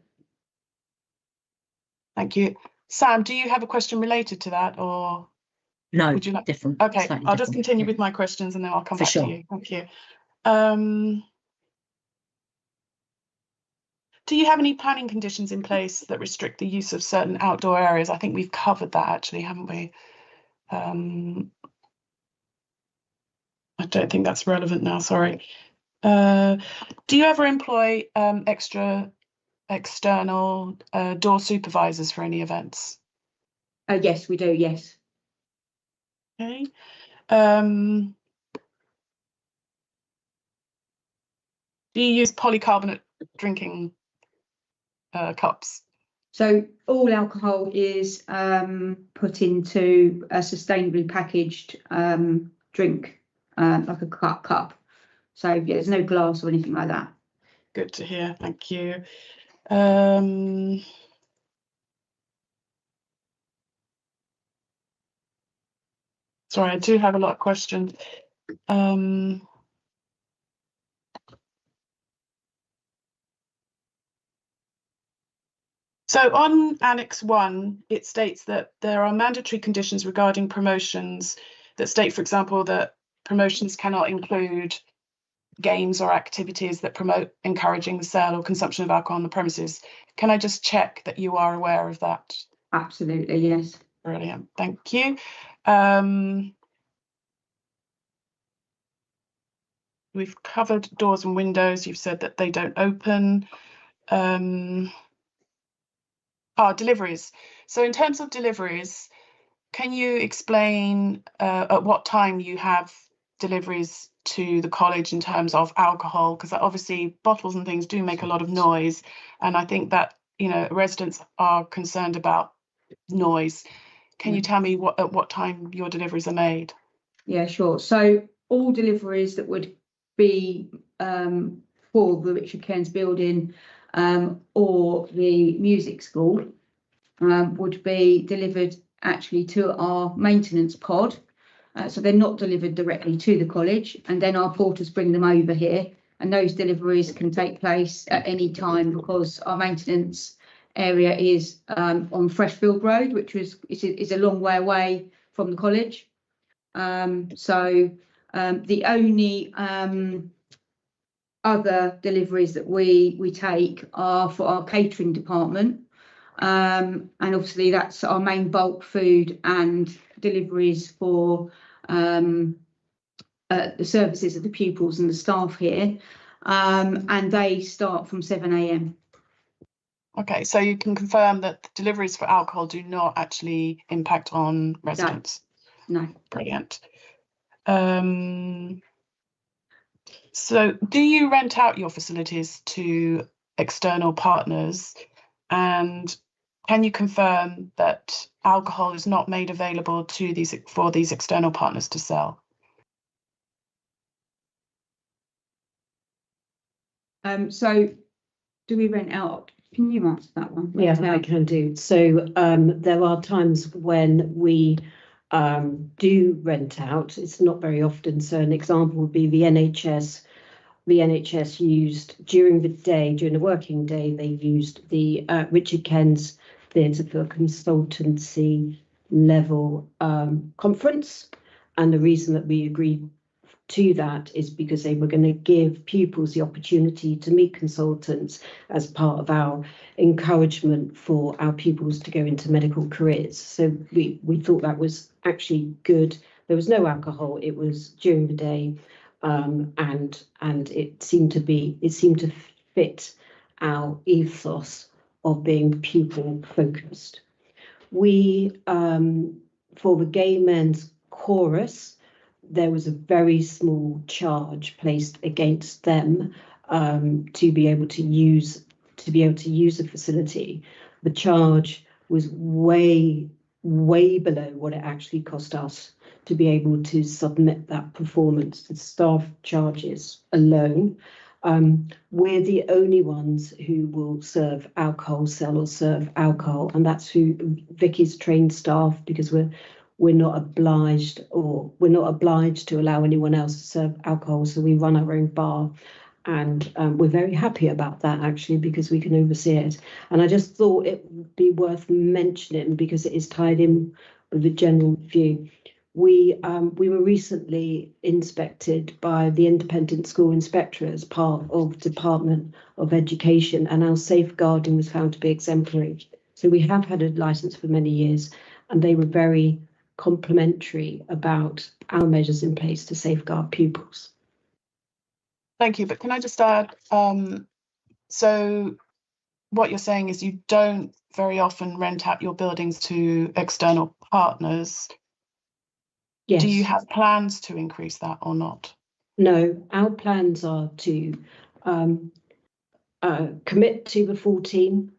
Thank you. Sam, do you have a question related to that, or no? Would you like... different. Okay, Slightly I'll just different. continue with my questions and then I'll come back to you. Thank you. Do you have any planning conditions in place that restrict the use of certain outdoor areas? I think we've covered that actually, haven't we? I don't think that's relevant now, sorry. Do you ever employ external door supervisors for any events? Yes, we do, yes. Okay. Do you use polycarbonate drinking cups? So all alcohol is put into a sustainably packaged drink, like a cup. So yeah, there's no glass or anything like that. Good to hear, thank you. Sorry, I do have a lot of questions. So on Annex 1, it states that there are mandatory conditions regarding promotions that state, for example, that promotions cannot include games or activities that promote encouraging the sale or consumption of alcohol on the premises. Can I just check that you are aware of that? Absolutely, yes. Brilliant, thank you. We've covered doors and windows. You've said that they don't open. Deliveries. So in terms of deliveries, can you explain at what time you have deliveries to the college in terms of alcohol? Because obviously bottles and things do make a lot of noise, and I think that, you know, residents are concerned about noise. Can you tell me at what time your deliveries are made? Yeah, sure. So all deliveries that would be for the Richard Cairns building or the music school would be delivered actually to our maintenance pod. So they're not delivered directly to the college, and then our porters bring them over here, and those deliveries can take place at any time because our maintenance area is on Freshfield Road, which is a long way away from the college. So the only other deliveries that we take are for our catering department, and obviously that's our main bulk food and deliveries for the services of the pupils and the staff here, and they start from 7 a.m. Okay, so you can confirm that the deliveries for alcohol do not actually impact on residents? No. Brilliant. So do you rent out your facilities to external partners, and can you confirm that alcohol is not made available to these external partners to sell? So do we rent out? Can you answer that one? Yeah, I can do. So there are times when we do rent out. It's not very often. So an example would be the NHS. The NHS used during the day, during the working day, they used the Richard Cairns Theatre for a consultancy level conference. And the reason that we agreed to that is because they were going to give pupils the opportunity to meet consultants as part of our encouragement for our pupils to go into medical careers. So we thought that was actually good. There was no alcohol. It was during the day, and it seemed to fit our ethos of being pupil focused. We for the gay men's chorus, there was a very small charge placed against them to be able to use the facility. The charge was way below what it actually cost us to be able to submit that performance. The staff charges alone. We're the only ones who will serve alcohol, sell or serve alcohol, and that's who Vicky's trained staff, because we're not obliged to allow anyone else to serve alcohol, so we run our own bar, and we're very happy about that actually, because we can oversee it. And I just thought it would be worth mentioning because it is tied in with the general view. we were recently inspected by the Independent School Inspector as part of Department of Education, and our safeguarding was found to be exemplary. So we have had a licence for many years, and they were very complimentary about our measures in place to safeguard pupils. Thank you, but can I just add, so what you're saying is you don't very often rent out your buildings to external partners. Yes. Do you have plans to increase that or not? No, our plans are to commit to the 14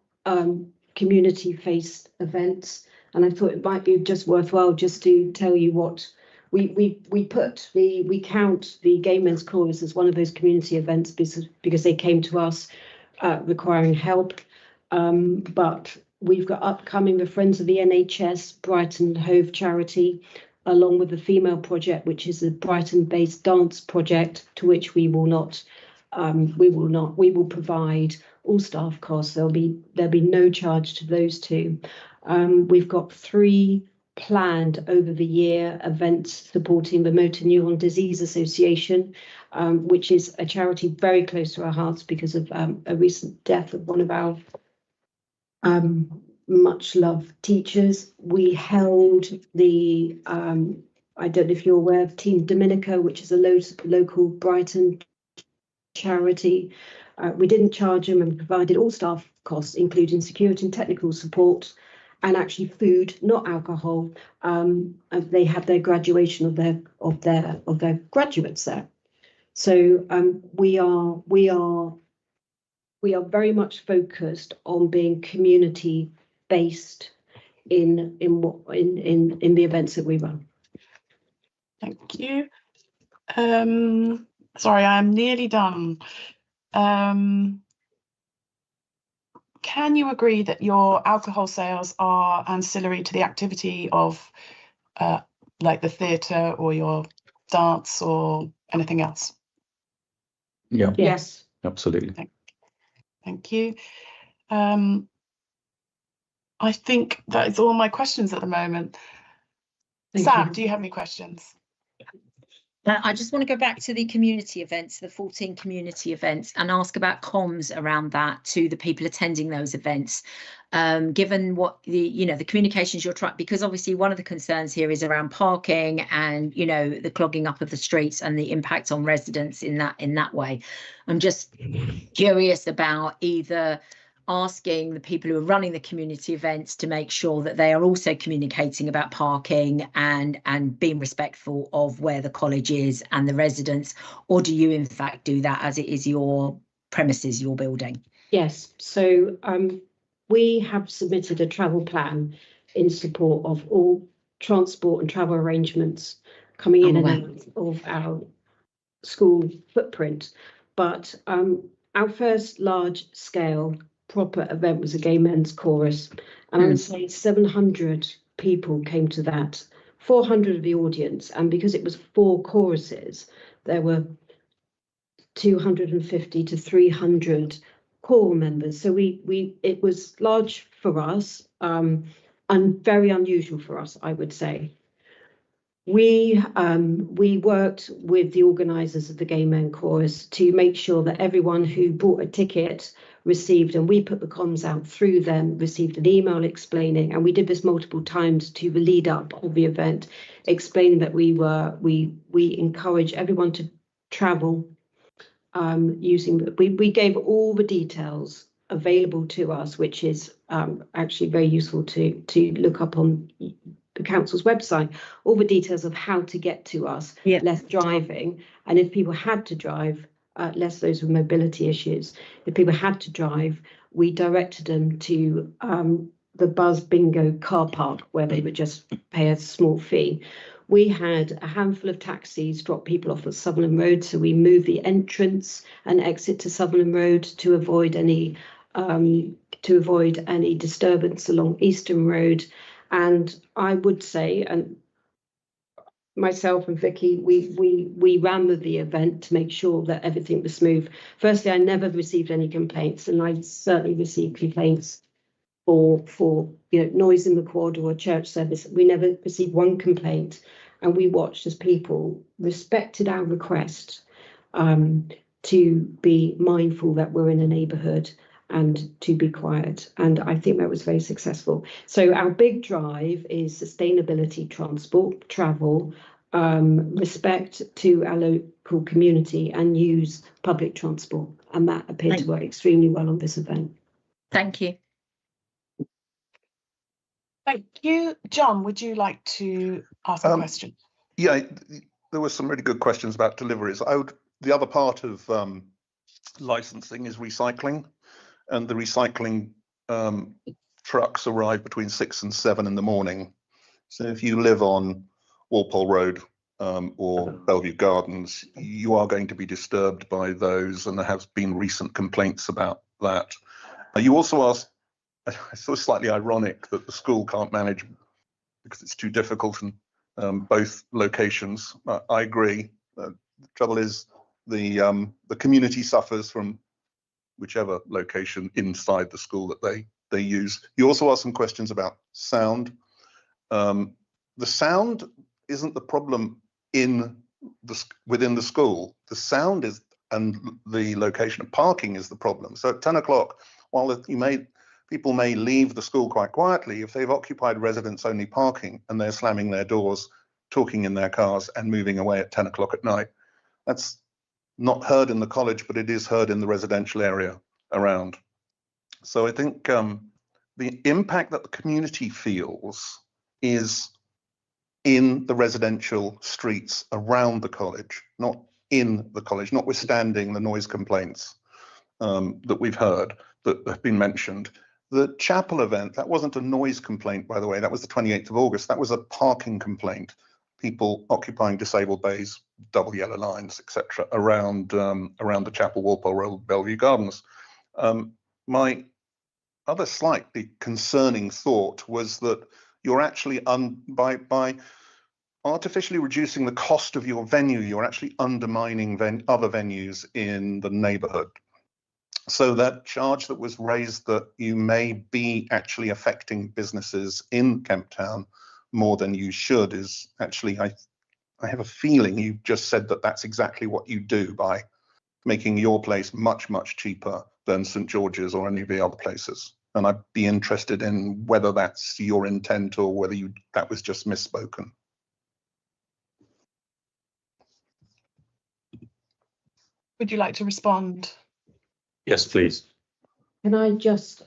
community-faced events, and I thought it might be just worthwhile just to tell you what we count the Gay Men's Chorus as one of those community events because they came to us requiring help, but we've got upcoming the Friends of the NHS Brighton Hove charity, along with the Female Project, which is a Brighton-based dance project to which we will provide all staff costs. There'll be no charge to those two. We've got 3 planned over the year events supporting the Motor Neuron Disease Association, which is a charity very close to our hearts because of a recent death of one of our much loved teachers. We held the I don't know if you're aware of Team Dominica, which is a local Brighton charity. We didn't charge them and provided all staff costs, including security and technical support, and actually food, not alcohol. They had their graduation of their graduates there. So we are very much focused on being community based in the events that we run. Thank you. Sorry, I'm nearly done. Can you agree that your alcohol sales are ancillary to the activity of like the theatre or your dance or anything else? Yeah. Yes. Absolutely. Thank you. I think that is all my questions at the moment. Sam, do you have any questions? I just want to go back to the community events, the 14 community events, and ask about comms around that to the people attending those events. Given what the communications you're trying, because obviously one of the concerns here is around parking and the clogging up of the streets and the impact on residents in that way. I'm just curious about either asking the people who are running the community events to make sure that they are also communicating about parking and being respectful of where the college is and the residents, or do you in fact do that as it is your premises, your building? Yes, so we have submitted a travel plan in support of all transport and travel arrangements coming in and out of our school footprint, but our first large scale proper event was a Gay Men's Chorus, and I would say 700 people came to that, 400 of the audience, and because it was 4 choruses, there were 250 to 300 choral members. So it was large for us, and very unusual for us, I would say. We worked with the organisers of the Gay Men Chorus to make sure that everyone who bought a ticket received, and we put the comms out through them, received an email explaining, and we did this multiple times to the lead up of the event, explaining that we encourage everyone to travel we gave all the details available to us, which is actually very useful to look up on the council's website, all the details of how to get to us, less driving, and if people had to drive, less those with mobility issues. If people had to drive, we directed them to the Buzz Bingo car park, where they would just pay a small fee. We had a handful of taxis drop people off at Sutherland Road, so we moved the entrance and exit to Sutherland Road to avoid any disturbance along Eastern Road. And I would say, and myself and Vicky, we ran the event to make sure that everything was smooth. Firstly, I never received any complaints, and I certainly received complaints for noise in the quad or a church service. We never received one complaint. and we watched as people respected our request to be mindful that we're in a neighbourhood and to be quiet. And I think that was very successful. So our big drive is sustainability, transport, travel, respect to our local community, and use public transport. And that appeared to work extremely well on this event. Thank you. Thank you. John, would you like to ask a question? Yeah, there were some really good questions about deliveries. The other part of licensing is recycling, and the recycling trucks arrive between 6 and 7 in the morning. So if you live on Walpole Road or Bellevue Gardens, you are going to be disturbed by those, and there have been recent complaints about that. You also asked, I thought slightly ironic that the school can't manage because it's too difficult in both locations. I agree. The trouble is the community suffers from whichever location inside the school that they use. You also asked some questions about sound. The sound isn't the problem within the school. The sound is, and the location of parking is the problem. So at 10 o'clock, while people may leave the school quite quietly, if they've occupied residents-only parking and they're slamming their doors, talking in their cars and moving away at 10 o'clock at night, that's not heard in the college, but it is heard in the residential area around. So I think the impact that the community feels is in the residential streets around the college, not in the college, notwithstanding the noise complaints that we've heard that have been mentioned. The chapel event, that wasn't a noise complaint, by the way, that was the 28th of August. That was a parking complaint. People occupying disabled bays, double yellow lines, etc., around the chapel, Walpole Road, Bellevue Gardens. My other slightly concerning thought was that you're actually, by artificially reducing the cost of your venue, you're actually undermining other venues in the neighbourhood. So that charge that was raised that you may be actually affecting businesses in Kemp Town more than you should is actually, I have a feeling you just said that that's exactly what you do by making your place much, much cheaper than St George's or any of the other places. And I'd be interested in whether that's your intent or whether that was just misspoken. Would you like to respond? Yes, please. Can I just,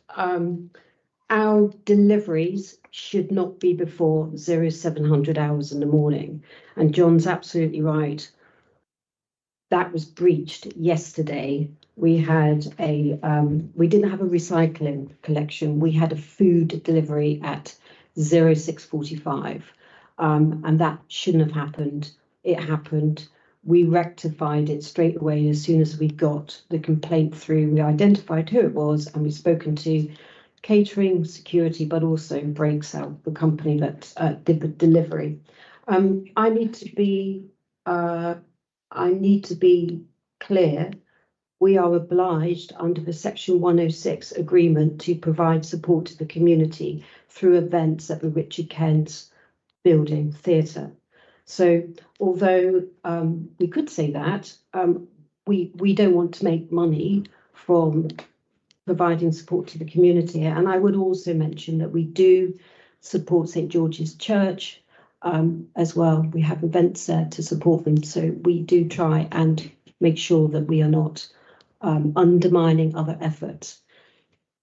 our deliveries should not be before 0700 hours in the morning. And John's absolutely right. That was breached yesterday. We had we didn't have a recycling collection. We had a food delivery at 0645. And that shouldn't have happened. It happened. We rectified it straight away as soon as we got the complaint through. We identified who it was, and we've spoken to catering, security, but also Breaksell, the company that did the delivery. I need to be clear. We are obliged under the Section 106 agreement to provide support to the community through events at the Richard Kent's building theatre. So although we could say that, we don't want to make money from providing support to the community. And I would also mention that we do support St George's Church as well. We have events there to support them. So we do try and make sure that we are not undermining other efforts.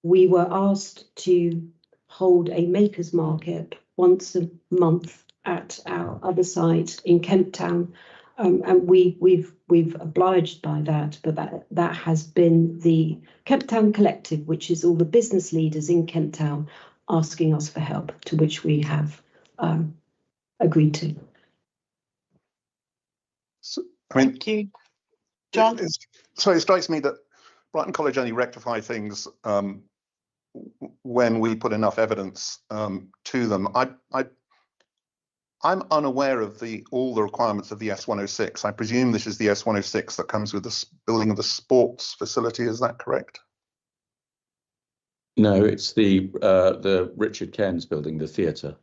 We were asked to hold a makers market once a month at our other site in Kemp Town, and we've obliged by that, but that has been the Kemp Town Collective, which is all the business leaders in Kemp Town asking us for help, to which we have agreed to. So, I mean, thank you, John. So it strikes me that Brighton College only rectify things when we put enough evidence to them. I'm unaware of all the requirements of the S106. I presume this is the S106 that comes with the building of the sports facility. Is that correct? No, it's the Richard Cairns building, the theatre.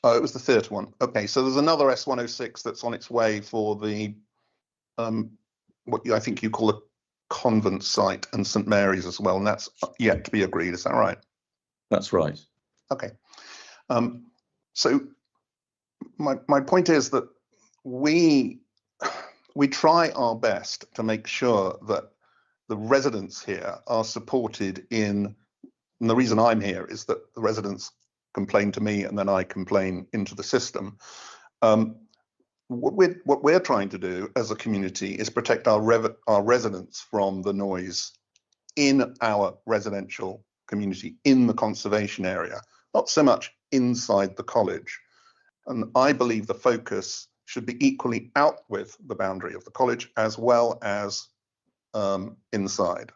Oh, it was the theatre one. Okay, so there's another S106 that's on its way for the what I think you call a convent site, and St Mary's as well, and that's yet to be agreed. Is that right? That's right. Okay. So my point is that we try our best to make sure that the residents here are supported in, and the reason I'm here is that the residents complain to me and then I complain into the system. What we're trying to do as a community is protect our residents from the noise in our residential community, in the conservation area, not so much inside the college. And I believe the focus should be equally out with the boundary of the college as well as inside.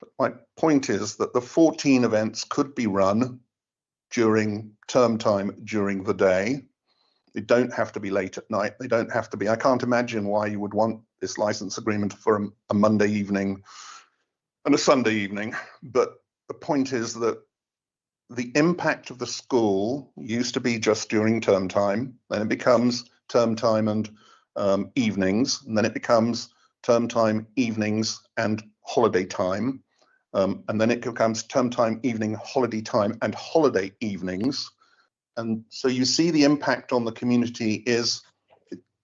But my point is that the 14 events could be run during term time, during the day. They don't have to be late at night. They don't have to be, I can't imagine why you would want this license agreement for a Monday evening and a Sunday evening. But the point is that the impact of the school used to be just during term time, then it becomes term time and evenings, and then it becomes term time, evenings and holiday time. And then it becomes term time, evening, holiday time and holiday evenings. And so you see the impact on the community is,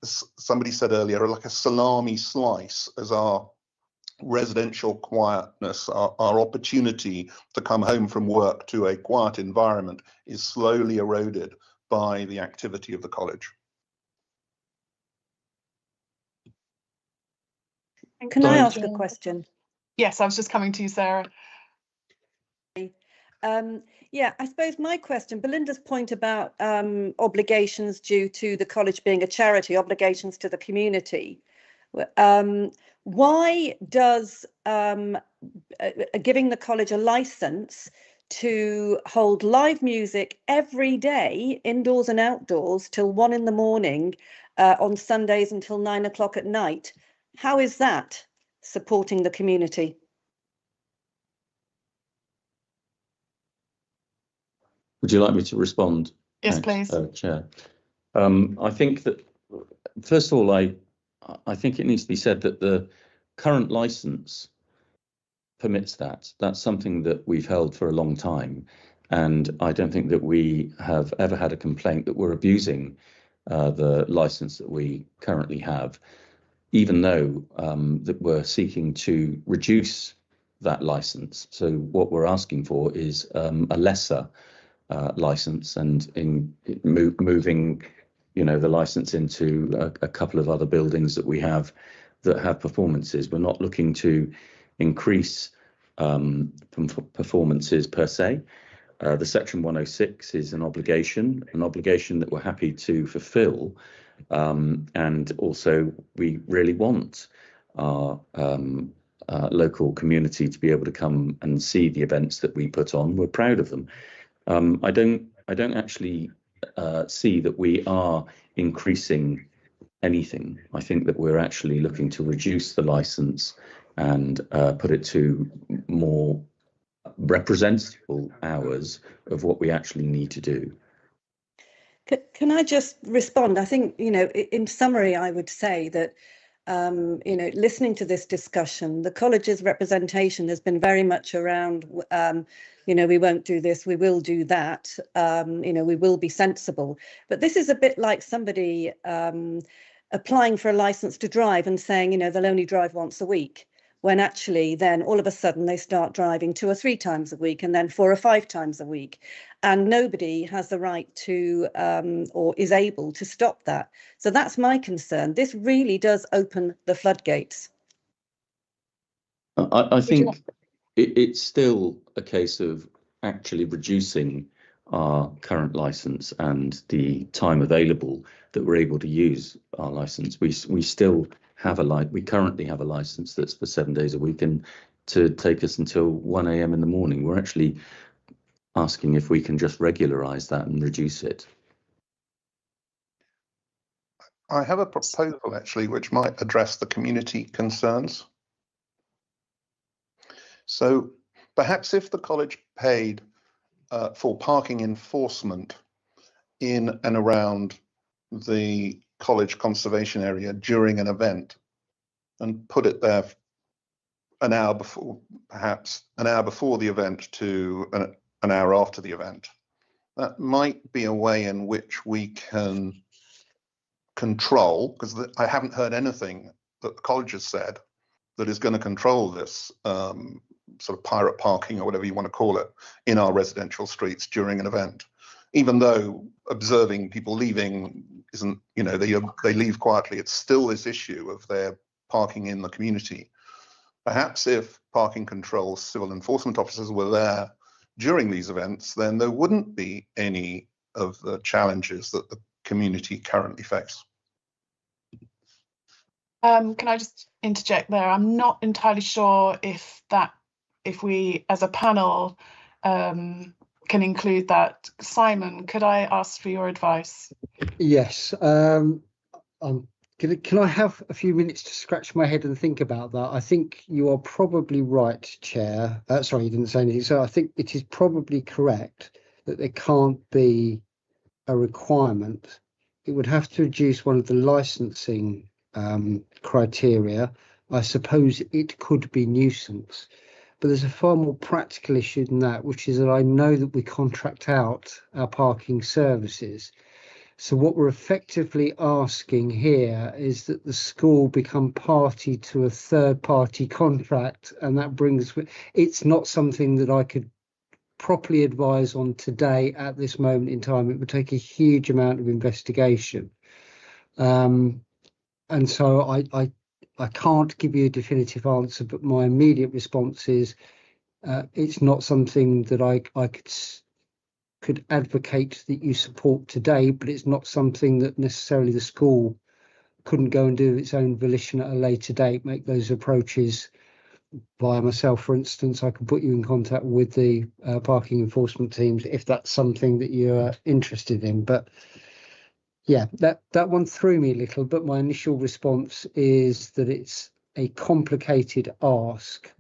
somebody said earlier, like a salami slice, as our residential quietness, our opportunity to come home from work to a quiet environment is slowly eroded by the activity of the college. Can I ask a question? Yes, I was just coming to you, Sarah. Yeah, I suppose my question, Belinda's point about obligations due to the college being a charity, obligations to the community. Why does giving the college a license to hold live music every day, indoors and outdoors, till 1 in the morning, on Sundays until 9 o'clock at night, how is that supporting the community? Would you like me to respond? Yes, please. Chair. I think that, first of all, I think it needs to be said that the current licence permits that. That's something that we've held for a long time. And I don't think that we have ever had a complaint that we're abusing the licence that we currently have, even though that we're seeking to reduce that licence. So what we're asking for is a lesser license, and in moving, you know, the license into a couple of other buildings that we have that have performances. We're not looking to increase performances per se. The Section 106 is an obligation that we're happy to fulfil, and also we really want our local community to be able to come and see the events that we put on. We're proud of them. I don't actually see that we are increasing anything. I think that we're actually looking to reduce the license and put it to more representable hours of what we actually need to do. Can I just respond? I think, you know, in summary, I would say that you know, listening to this discussion, the college's representation has been very much around, you know, we won't do this, we will do that, you know, we will be sensible. But this is a bit like somebody applying for a license to drive and saying, you know, they'll only drive once a week, when actually then all of a sudden they start driving 2 or 3 times a week and then 4 or 5 times a week. And nobody has the right to or is able to stop that. So that's my concern. This really does open the floodgates. I think it's still a case of actually reducing our current license and the time available that we're able to use our license. We still have we currently have a license that's for 7 days a week and to take us until 1 a.m. in the morning. We're actually asking if we can just regularise that and reduce it. I have a proposal actually which might address the community concerns. So perhaps if the college paid for parking enforcement in and around the college conservation area during an event and put it there an hour before, perhaps an hour before the event to an hour after the event. That might be a way in which we can control, because I haven't heard anything that the college has said that is going to control this sort of pirate parking or whatever you want to call it in our residential streets during an event. Even though observing people leaving isn't, you know, they leave quietly, it's still this issue of their parking in the community. Perhaps if parking control civil enforcement officers were there during these events, then there wouldn't be any of the challenges that the community currently face. Can I just interject there? I'm not entirely sure if we as a panel can include that. Simon, could I ask for your advice? Yes. Can I have a few minutes to scratch my head and think about that? I think you are probably right, Chair. Sorry, you didn't say anything. So I think it is probably correct that there can't be a requirement. It would have to reduce one of the licensing criteria. I suppose it could be nuisance. But there's a far more practical issue than that, which is that I know that we contract out our parking services. So what we're effectively asking here is that the school become party to a third-party contract, and that brings, it's not something that I could properly advise on today at this moment in time. It would take a huge amount of investigation. And so I can't give you a definitive answer, but my immediate response is it's not something that I could advocate that you support today, but it's not something that necessarily the school couldn't go and do its own volition at a later date, make those approaches via myself, for instance. I can put you in contact with the parking enforcement teams if that's something that you're interested in. But yeah, that one threw me a little, but my initial response is that it's a complicated ask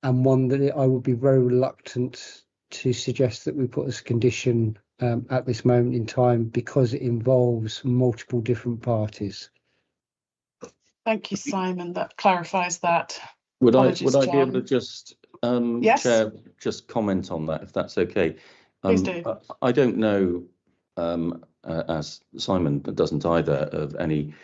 and one that I would be very reluctant to suggest that we put as a condition at this moment in time, because it involves multiple different parties. Thank you, Simon. That clarifies that. Would Apologies, I be able John. to just Yes? Chair, just comment on that, if that's okay? Please do. I don't know, as Simon doesn't either, of any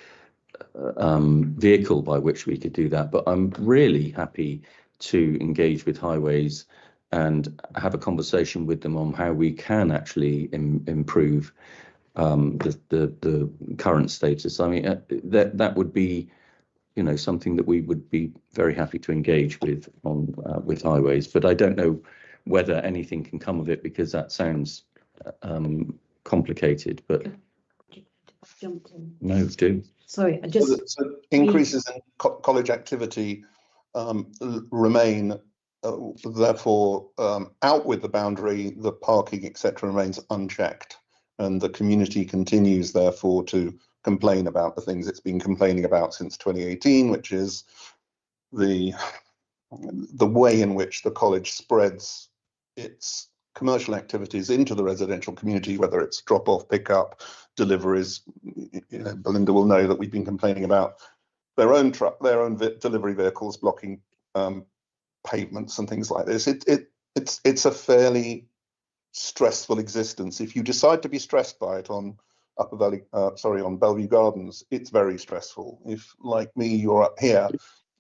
vehicle by which we could do that, but I'm really happy to engage with Highways and have a conversation with them on how we can actually improve the current status. I mean, that would be, you know, something that we would be very happy to engage with on with Highways. But I don't know whether anything can come of it, because that sounds complicated. But no, do. Sorry, I just. So increases in college activity remain. Therefore, out with the boundary, the parking, etc., remains unchecked, and the community continues, therefore, to complain about the things it's been complaining about since 2018, which is the way in which the college spreads its commercial activities into the residential community, whether it's drop-off, pick-up, deliveries. You know, Belinda will know that we've been complaining about their own delivery vehicles blocking pavements and things like this. It's a fairly stressful existence. If you decide to be stressed by it on on Bellevue Gardens, it's very stressful. If, like me, you're up here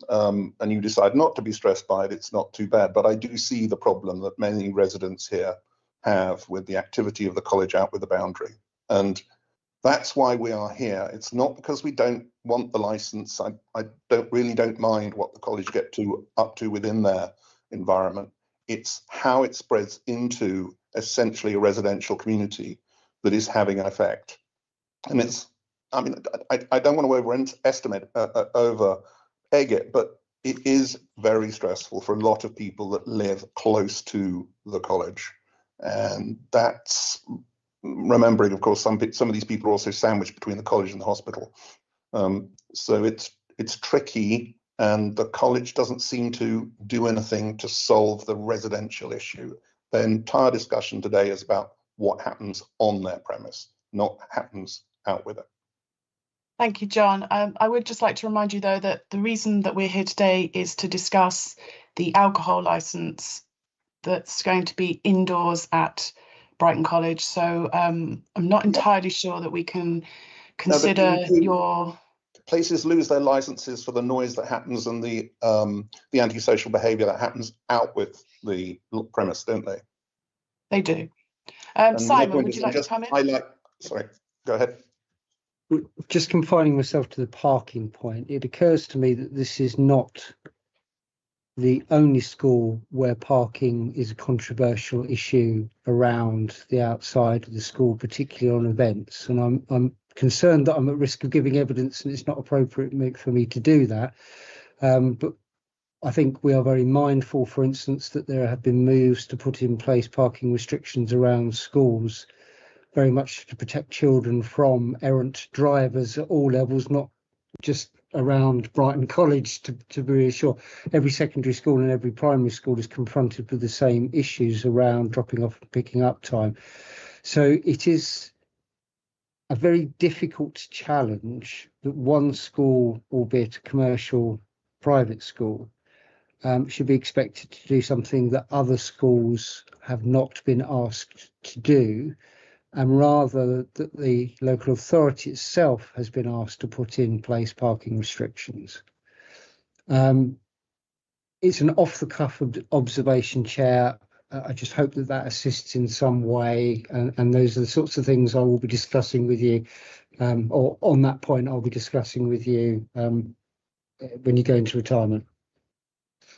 and you decide not to be stressed by it, it's not too bad. But I do see the problem that many residents here have with the activity of the college out with the boundary, and that's why we are here. It's not because we don't want the license. I don't mind what the college get up to within their environment. It's how it spreads into essentially a residential community that is having an effect. And it's, I mean, I don't want to over egg it, but it is very stressful for a lot of people that live close to the college. And that's remembering, of course, some of these people are also sandwiched between the college and the hospital. So it's tricky, and the college doesn't seem to do anything to solve the residential issue. The entire discussion today is about what happens on their premise, not happens out with it. Thank you, John. I would just like to remind you, though, that the reason that we're here today is to discuss the alcohol licence that's going to be indoors at Brighton College. So I'm not entirely sure that we can consider your... Places lose their licenses for the noise that happens and the antisocial behaviour that happens out with the premise, don't they? They do. Simon, would you like to come in? Sorry, go ahead. Just confining myself to the parking point, it occurs to me that this is not the only school where parking is a controversial issue around the outside of the school, particularly on events. And I'm concerned that I'm at risk of giving evidence and it's not appropriate for me to do that. But I think we are very mindful, for instance, that there have been moves to put in place parking restrictions around schools, very much to protect children from errant drivers at all levels, not just around Brighton College, to be reassured. Every secondary school and every primary school is confronted with the same issues around dropping off and picking up time. So it is a very difficult challenge that one school, albeit a commercial private school, should be expected to do something that other schools have not been asked to do, and rather that the local authority itself has been asked to put in place parking restrictions. It's an off-the-cuff observation, Chair. I just hope that that assists in some way, and those are the sorts of things I will be discussing with you, or on that point I'll be discussing with you when you go into retirement.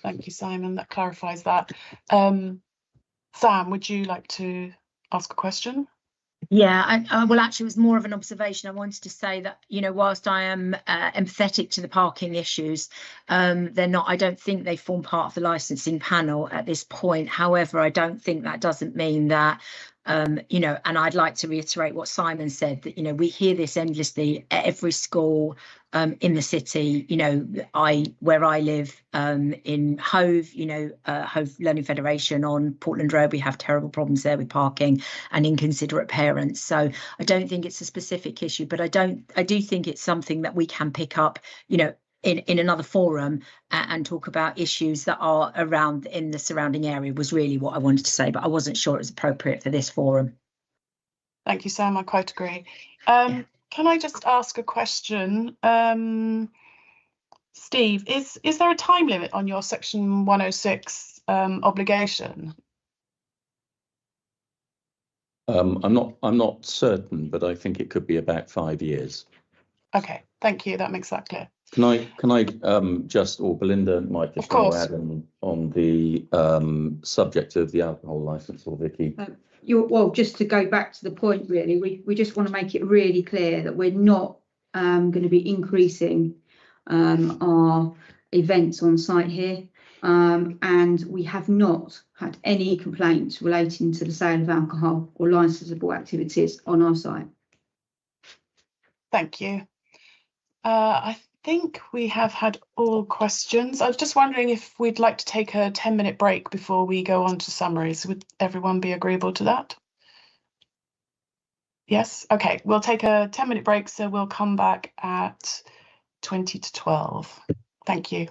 Thank you, Simon. That clarifies that. Sam, would you like to ask a question? Yeah, well, actually, it was more of an observation. I wanted to say that, you know, whilst I am empathetic to the parking issues, they're not, I don't think they form part of the licensing panel at this point. However, I don't think that doesn't mean that, you know, and I'd like to reiterate what Simon said, that, you know, we hear this endlessly at every school in the city. You know, where I live in Hove, you know, Hove Learning Federation on Portland Road, we have terrible problems there with parking and inconsiderate parents. So I don't think it's a specific issue, but I do think it's something that we can pick up, you know, in another forum and talk about issues that are around in the surrounding area, was really what I wanted to say, but I wasn't sure it was appropriate for this forum. Thank you, Sam. I quite agree. Can I just ask a question? Steve, is there a time limit on your section 106 obligation? I'm not certain, but I think it could be about 5 years. Okay, thank you. That makes that clear. Can I just, or Belinda might just want to add on the subject of the alcohol licence, or Vicky? Well, just to go back to the point, really, we just want to make it really clear that we're not going to be increasing our events on site here, and we have not had any complaints relating to the sale of alcohol or licensable activities on our site. Thank you. I think we have had all questions. I was just wondering if we'd like to take a 10-minute break before we go on to summaries. Would everyone be agreeable to that? Yes? Okay, we'll take a 10-minute break, so we'll come back at 20 to 12. Thank you.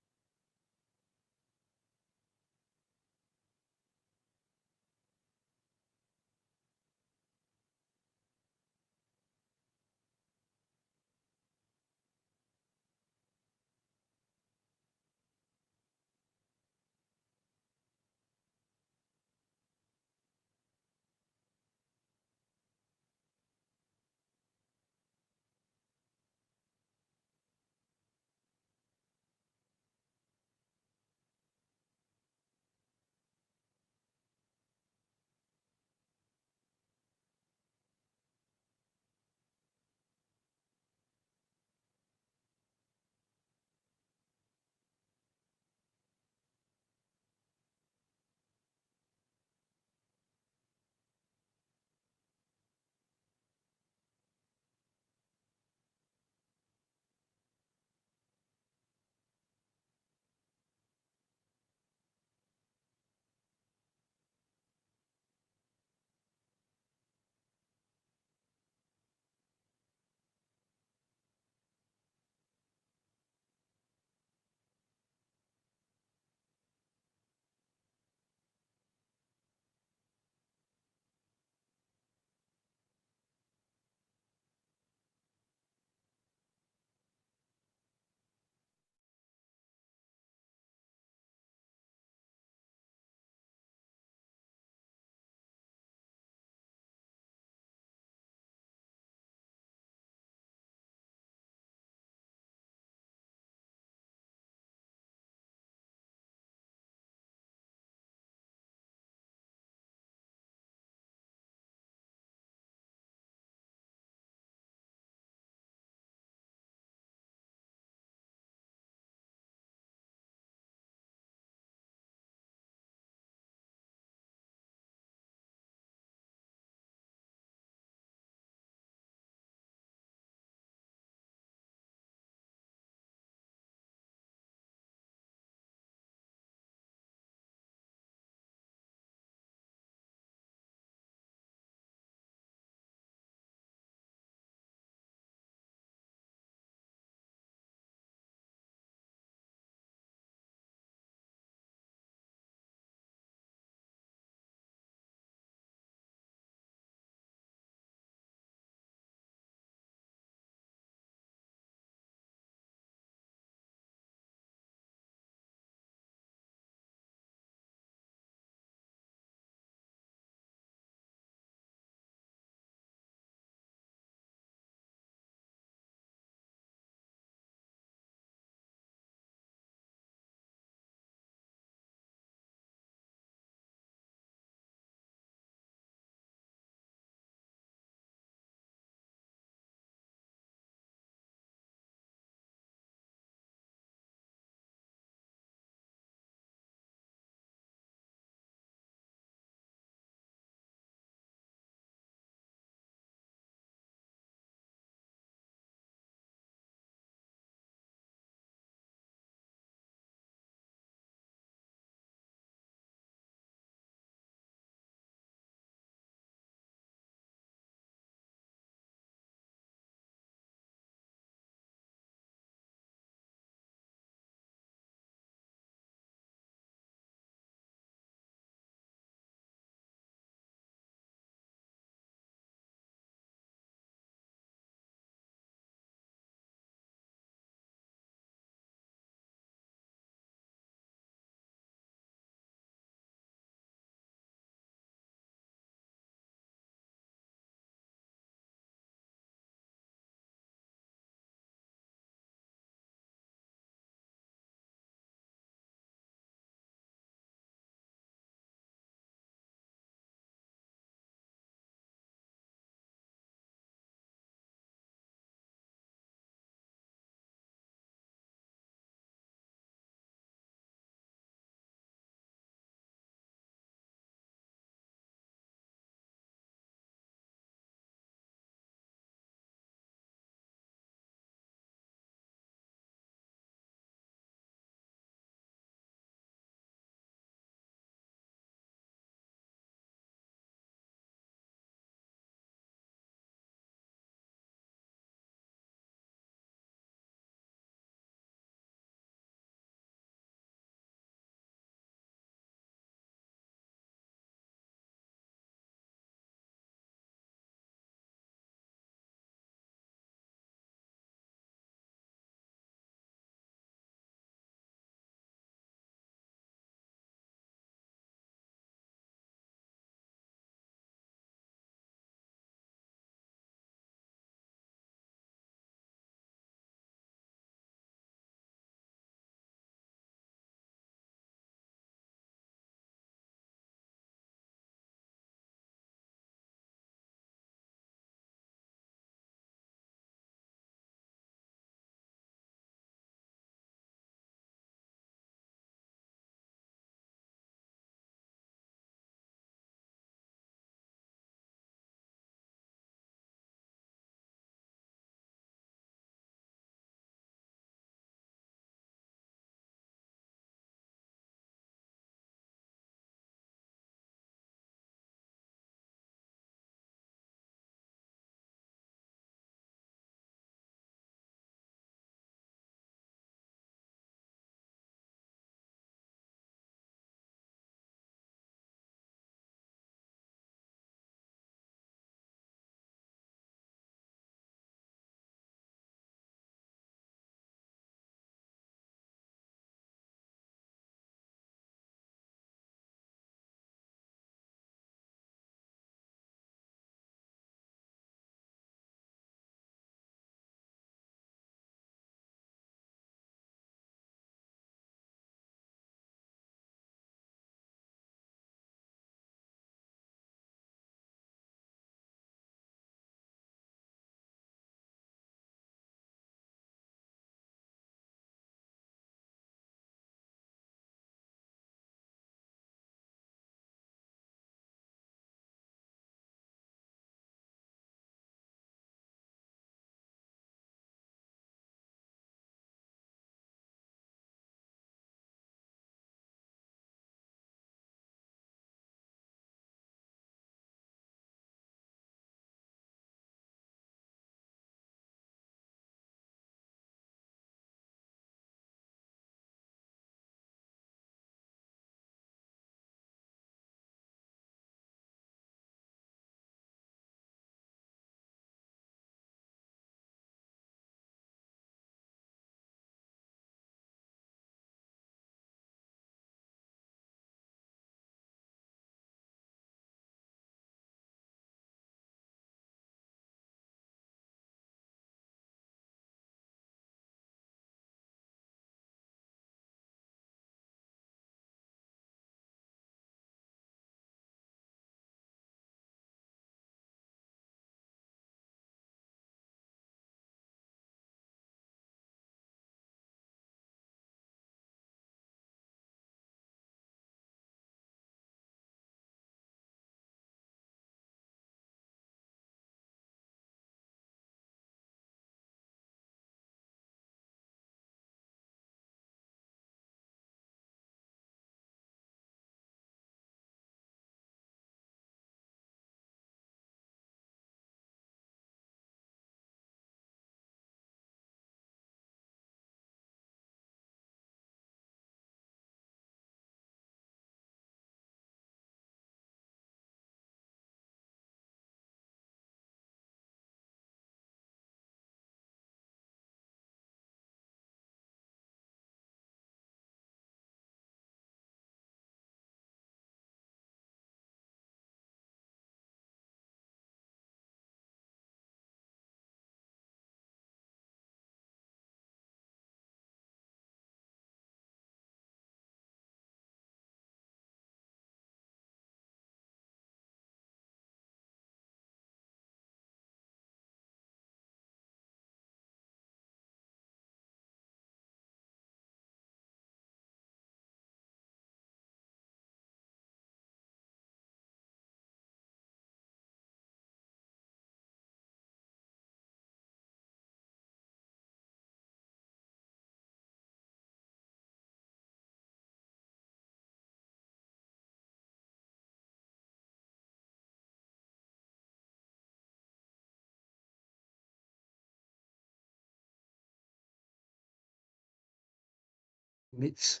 limits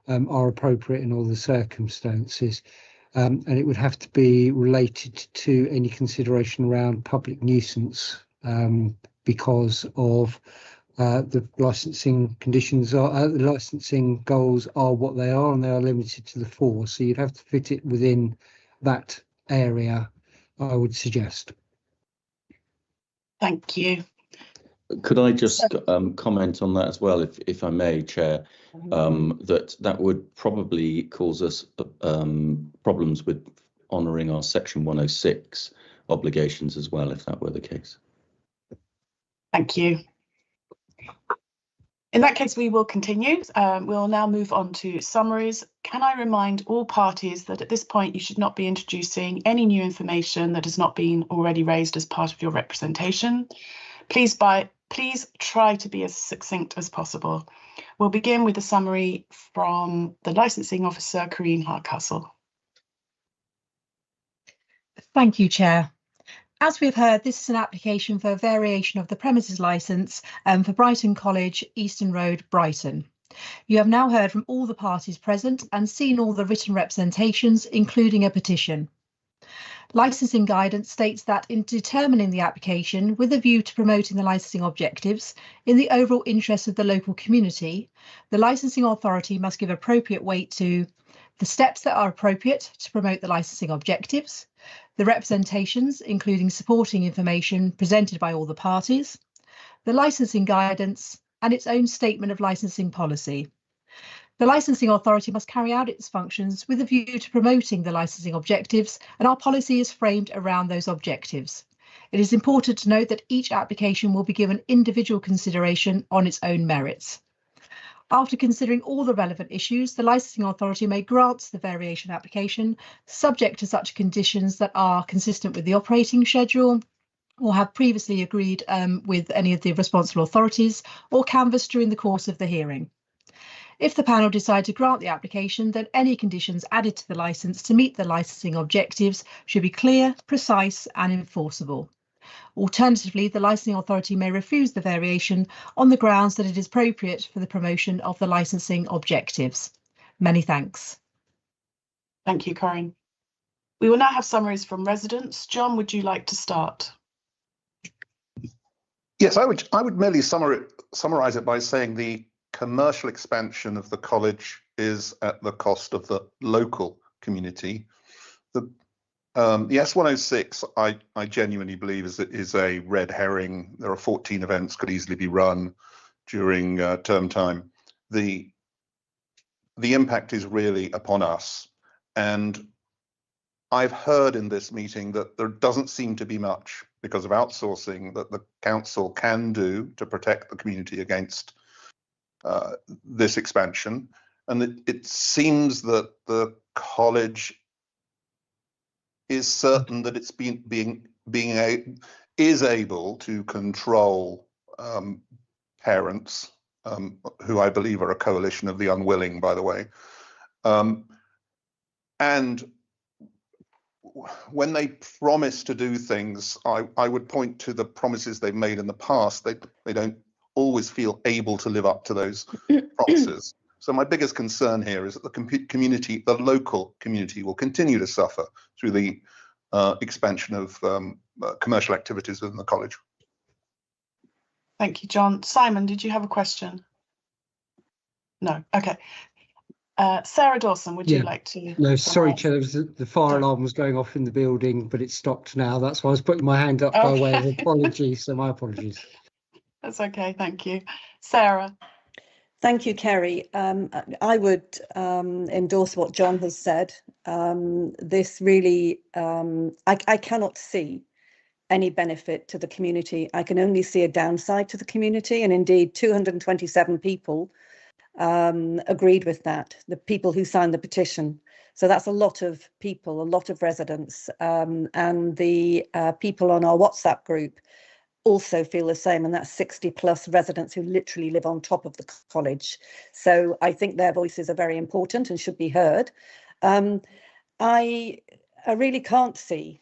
are appropriate in all the circumstances. And it would have to be related to any consideration around public nuisance because of the licensing conditions are the licensing goals are what they are, and they are limited to the 4. So you'd have to fit it within that area, I would suggest. Thank you. Could I just comment on that as well, if I may, Chair? That would probably cause us problems with honouring our Section 106 obligations as well, if that were the case. Thank you. In that case, we will continue. We'll now move on to summaries. Can I remind all parties that at this point you should not be introducing any new information that has not been already raised as part of your representation. Please try to be as succinct as possible. We'll begin with a summary from the licensing officer, Corinne Hardcastle. Thank you, Chair. As we've heard, this is an application for a variation of the premises licence for Brighton College, Easton Road, Brighton. You have now heard from all the parties present and seen all the written representations, including a petition. Licensing guidance states that in determining the application with a view to promoting the licensing objectives in the overall interest of the local community, the licensing authority must give appropriate weight to the steps that are appropriate to promote the licensing objectives, the representations, including supporting information presented by all the parties, the licensing guidance, and its own statement of licensing policy. The licensing authority must carry out its functions with a view to promoting the licensing objectives, and our policy is framed around those objectives. It is important to note that each application will be given individual consideration on its own merits. After considering all the relevant issues, the licensing authority may grant the variation application subject to such conditions that are consistent with the operating schedule or have previously agreed with any of the responsible authorities or canvassed during the course of the hearing. If the panel decide to grant the application, then any conditions added to the licence to meet the licensing objectives should be clear, precise and enforceable. Alternatively, the licensing authority may refuse the variation on the grounds that it is appropriate for the promotion of the licensing objectives. Many thanks. Thank you, Corinne. We will now have summaries from residents. John, would you like to start? Yes, I would merely summarise it by saying the commercial expansion of the college is at the cost of the local community. The S106, I genuinely believe is a red herring. There are 14 events could easily be run during term time. The impact is really upon us. And I've heard in this meeting that there doesn't seem to be much because of outsourcing that the council can do to protect the community against this expansion. And it seems that the college is certain that it's is able to control parents, who I believe are a coalition of the unwilling, by the way. And when they promise to do things, I would point to the promises they've made in the past. They don't always feel able to live up to those promises. So my biggest concern here is that the local community will continue to suffer through the expansion of commercial activities within the college. Thank you, John. Simon, did you have a question? No, okay. Sarah Dawson, would you like to? No, sorry, Chair, the fire alarm was going off in the building, but it's stopped now. That's why I was putting my hand up by way of apology, so my apologies. That's okay, thank you. Sarah. Thank you, Kerry. I would endorse what John has said. This really, I cannot see any benefit to the community. I can only see a downside to the community, and indeed 227 people agreed with that, the people who signed the petition. So that's a lot of people, a lot of residents, and the people on our WhatsApp group also feel the same, and that's 60 plus residents who literally live on top of the college. So I think their voices are very important and should be heard. I really can't see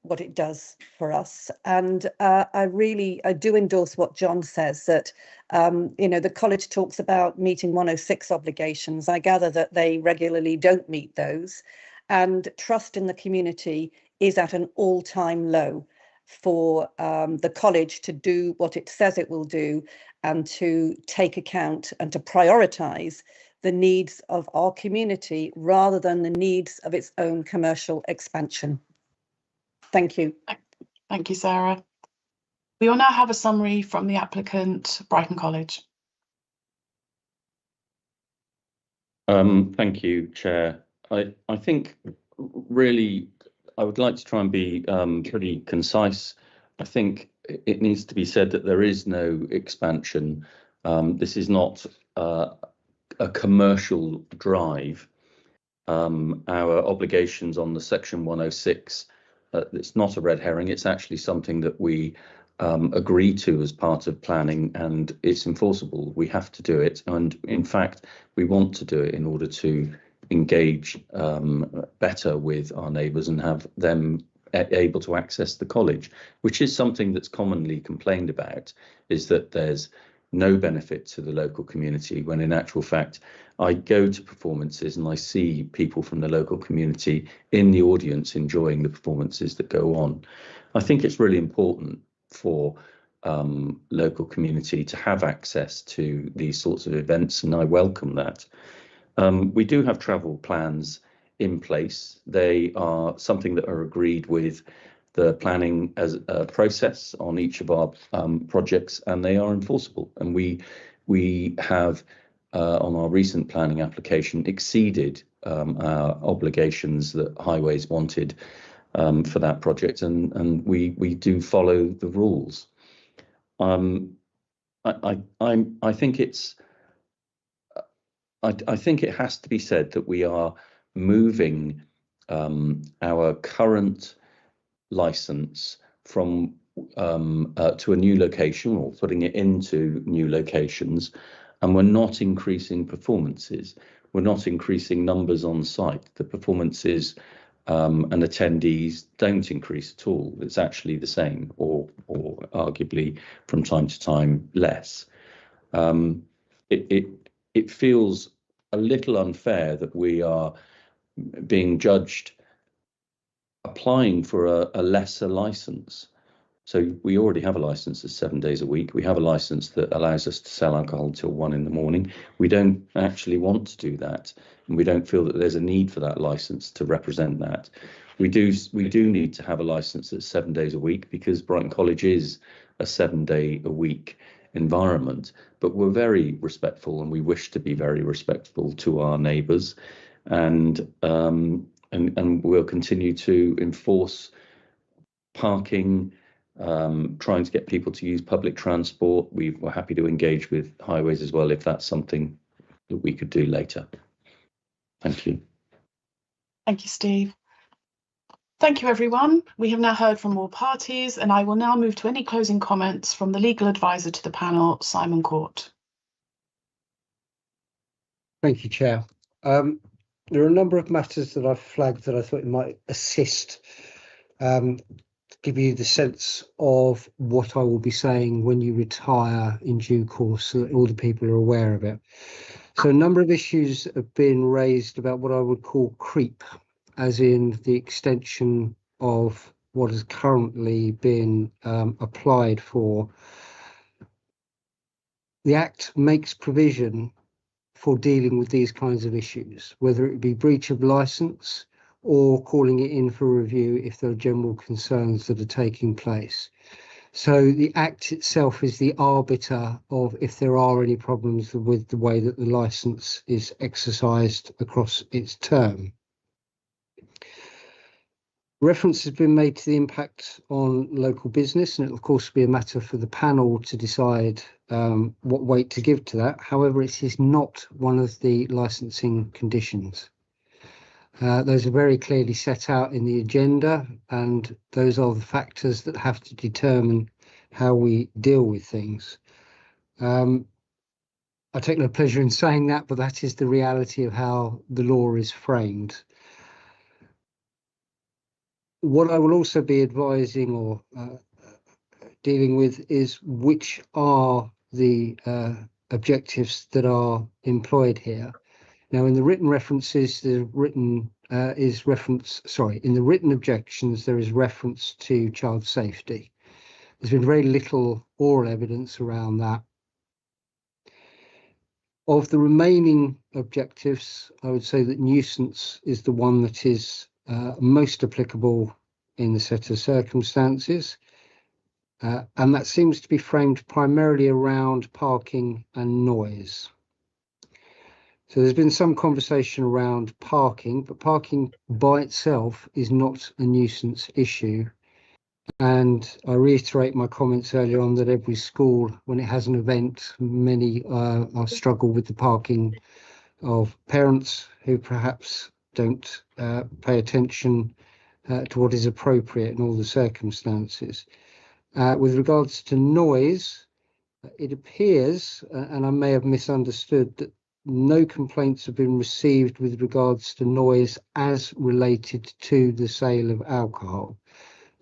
what it does for us. And I do endorse what John says, that the college talks about meeting 106 obligations. I gather that they regularly don't meet those, and trust in the community is at an all-time low for the college to do what it says it will do, and to take account and to prioritise the needs of our community rather than the needs of its own commercial expansion. Thank you. Thank you, Sarah. We will now have a summary from the applicant, Brighton College. Thank you, Chair. I think really I would like to try and be pretty concise. I think it needs to be said that there is no expansion. This is not a commercial drive. Our obligations on the Section 106, it's not a red herring. It's actually something that we agree to as part of planning, and it's enforceable. We have to do it, and in fact we want to do it in order to engage better with our neighbours and have them able to access the college, which is something that's commonly complained about, is that there's no benefit to the local community, when in actual fact I go to performances and I see people from the local community in the audience enjoying the performances that go on. I think it's really important for local community to have access to these sorts of events, and I welcome that. We do have travel plans in place. They are something that are agreed with the planning as a process on each of our projects, and they are enforceable. And we have on our recent planning application exceeded our obligations that Highways wanted for that project, and we do follow the rules. I think it's I think it has to be said that we are moving our current license from to a new location, or putting it into new locations, and we're not increasing performances. We're not increasing numbers on site. The performances and attendees don't increase at all. It's actually the same, or arguably from time to time less. It feels a little unfair that we are being judged applying for a lesser license. So we already have a license that's 7 days a week. We have a license that allows us to sell alcohol till 1 in the morning. We don't actually want to do that, and we don't feel that there's a need for that license to represent that. We do need to have a license that's 7 days a week, because Brighton College is a 7-day-a-week environment, but we're very respectful, and we wish to be very respectful to our neighbours, and we'll continue to enforce parking, trying to get people to use public transport. We're happy to engage with Highways as well if that's something that we could do later. Thank you. Thank you, Steve. Thank you, everyone. We have now heard from all parties, and I will now move to any closing comments from the legal advisor to the panel, Simon Court. Thank you, Chair. There are a number of matters that I've flagged that I thought it might assist to give you the sense of what I will be saying when you retire in due course, so that all the people are aware of it. So a number of issues have been raised about what I would call creep, as in the extension of what has currently been applied for. The Act makes provision for dealing with these kinds of issues, whether it be breach of licence or calling it in for review if there are general concerns that are taking place. So the Act itself is the arbiter of if there are any problems with the way that the licence is exercised across its term. Reference has been made to the impact on local business, and it will of course be a matter for the panel to decide what weight to give to that. However, it is not one of the licensing conditions. Those are very clearly set out in the agenda, and those are the factors that have to determine how we deal with things. I take no pleasure in saying that, but that is the reality of how the law is framed. What I will also be advising or dealing with is which are the objectives that are employed here. Now, in the written references, in the written objections, there is reference to child safety. There's been very little oral evidence around that. Of the remaining objectives, I would say that nuisance is the one that is most applicable in the set of circumstances. And that seems to be framed primarily around parking and noise. So there's been some conversation around parking, but parking by itself is not a nuisance issue. And I reiterate my comments earlier on that every school, when it has an event, many struggle with the parking of parents who perhaps don't pay attention to what is appropriate in all the circumstances. With regards to noise, it appears, and I may have misunderstood, that no complaints have been received with regards to noise as related to the sale of alcohol.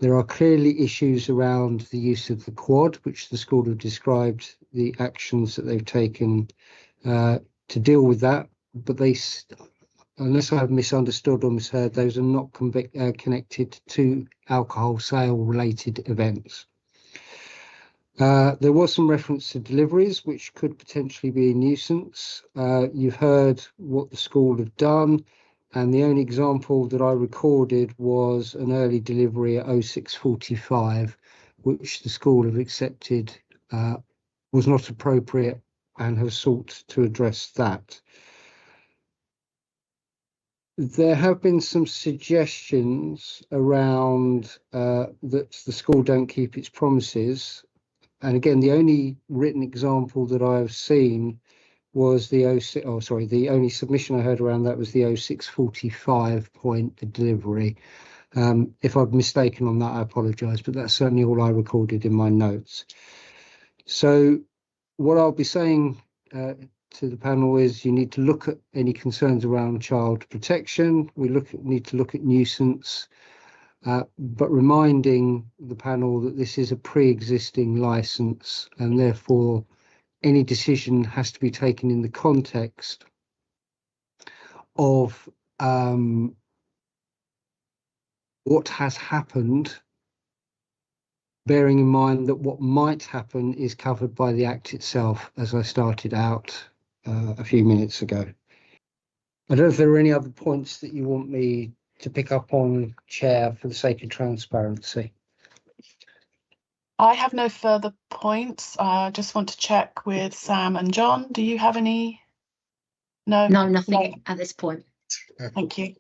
There are clearly issues around the use of the quad, which the school have described the actions that they've taken to deal with that, but they, unless I have misunderstood or misheard, those are not connected to alcohol sale related events. There was some reference to deliveries, which could potentially be a nuisance. You've heard what the school have done, and the only example that I recorded was an early delivery at 06:45, which the school have accepted was not appropriate and have sought to address that. There have been some suggestions around that the school don't keep its promises. And again, the only written example that I've seen was the only submission I heard around that was the 06:45 point, the delivery. If I've mistaken on that, I apologise, but that's certainly all I recorded in my notes. So what I'll be saying to the panel is you need to look at any concerns around child protection. We need to look at nuisance. But reminding the panel that this is a pre-existing licence and therefore any decision has to be taken in the context of what has happened, bearing in mind that what might happen is covered by the Act itself, as I started out a few minutes ago. I don't know if there are any other points that you want me to pick up on, Chair, for the sake of transparency. I have no further points. I just want to check with Sam and John. Do you have any? No, nothing at this point. Thank you.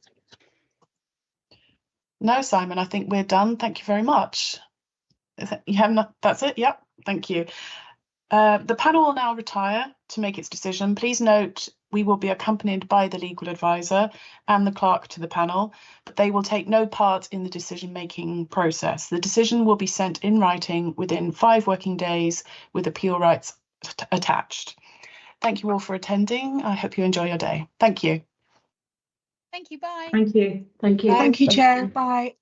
No, Simon, I think we're done. Thank you very much. You have not, that's it? Yep, thank you. The panel will now retire to make its decision. Please note we will be accompanied by the legal advisor and the clerk to the panel, but they will take no part in the decision-making process. The decision will be sent in writing within 5 working days with appeal rights attached. Thank you all for attending. I hope you enjoy your day. Thank you. Thank you. Bye. Thank you. Thank you. Thank you, Chair. Bye.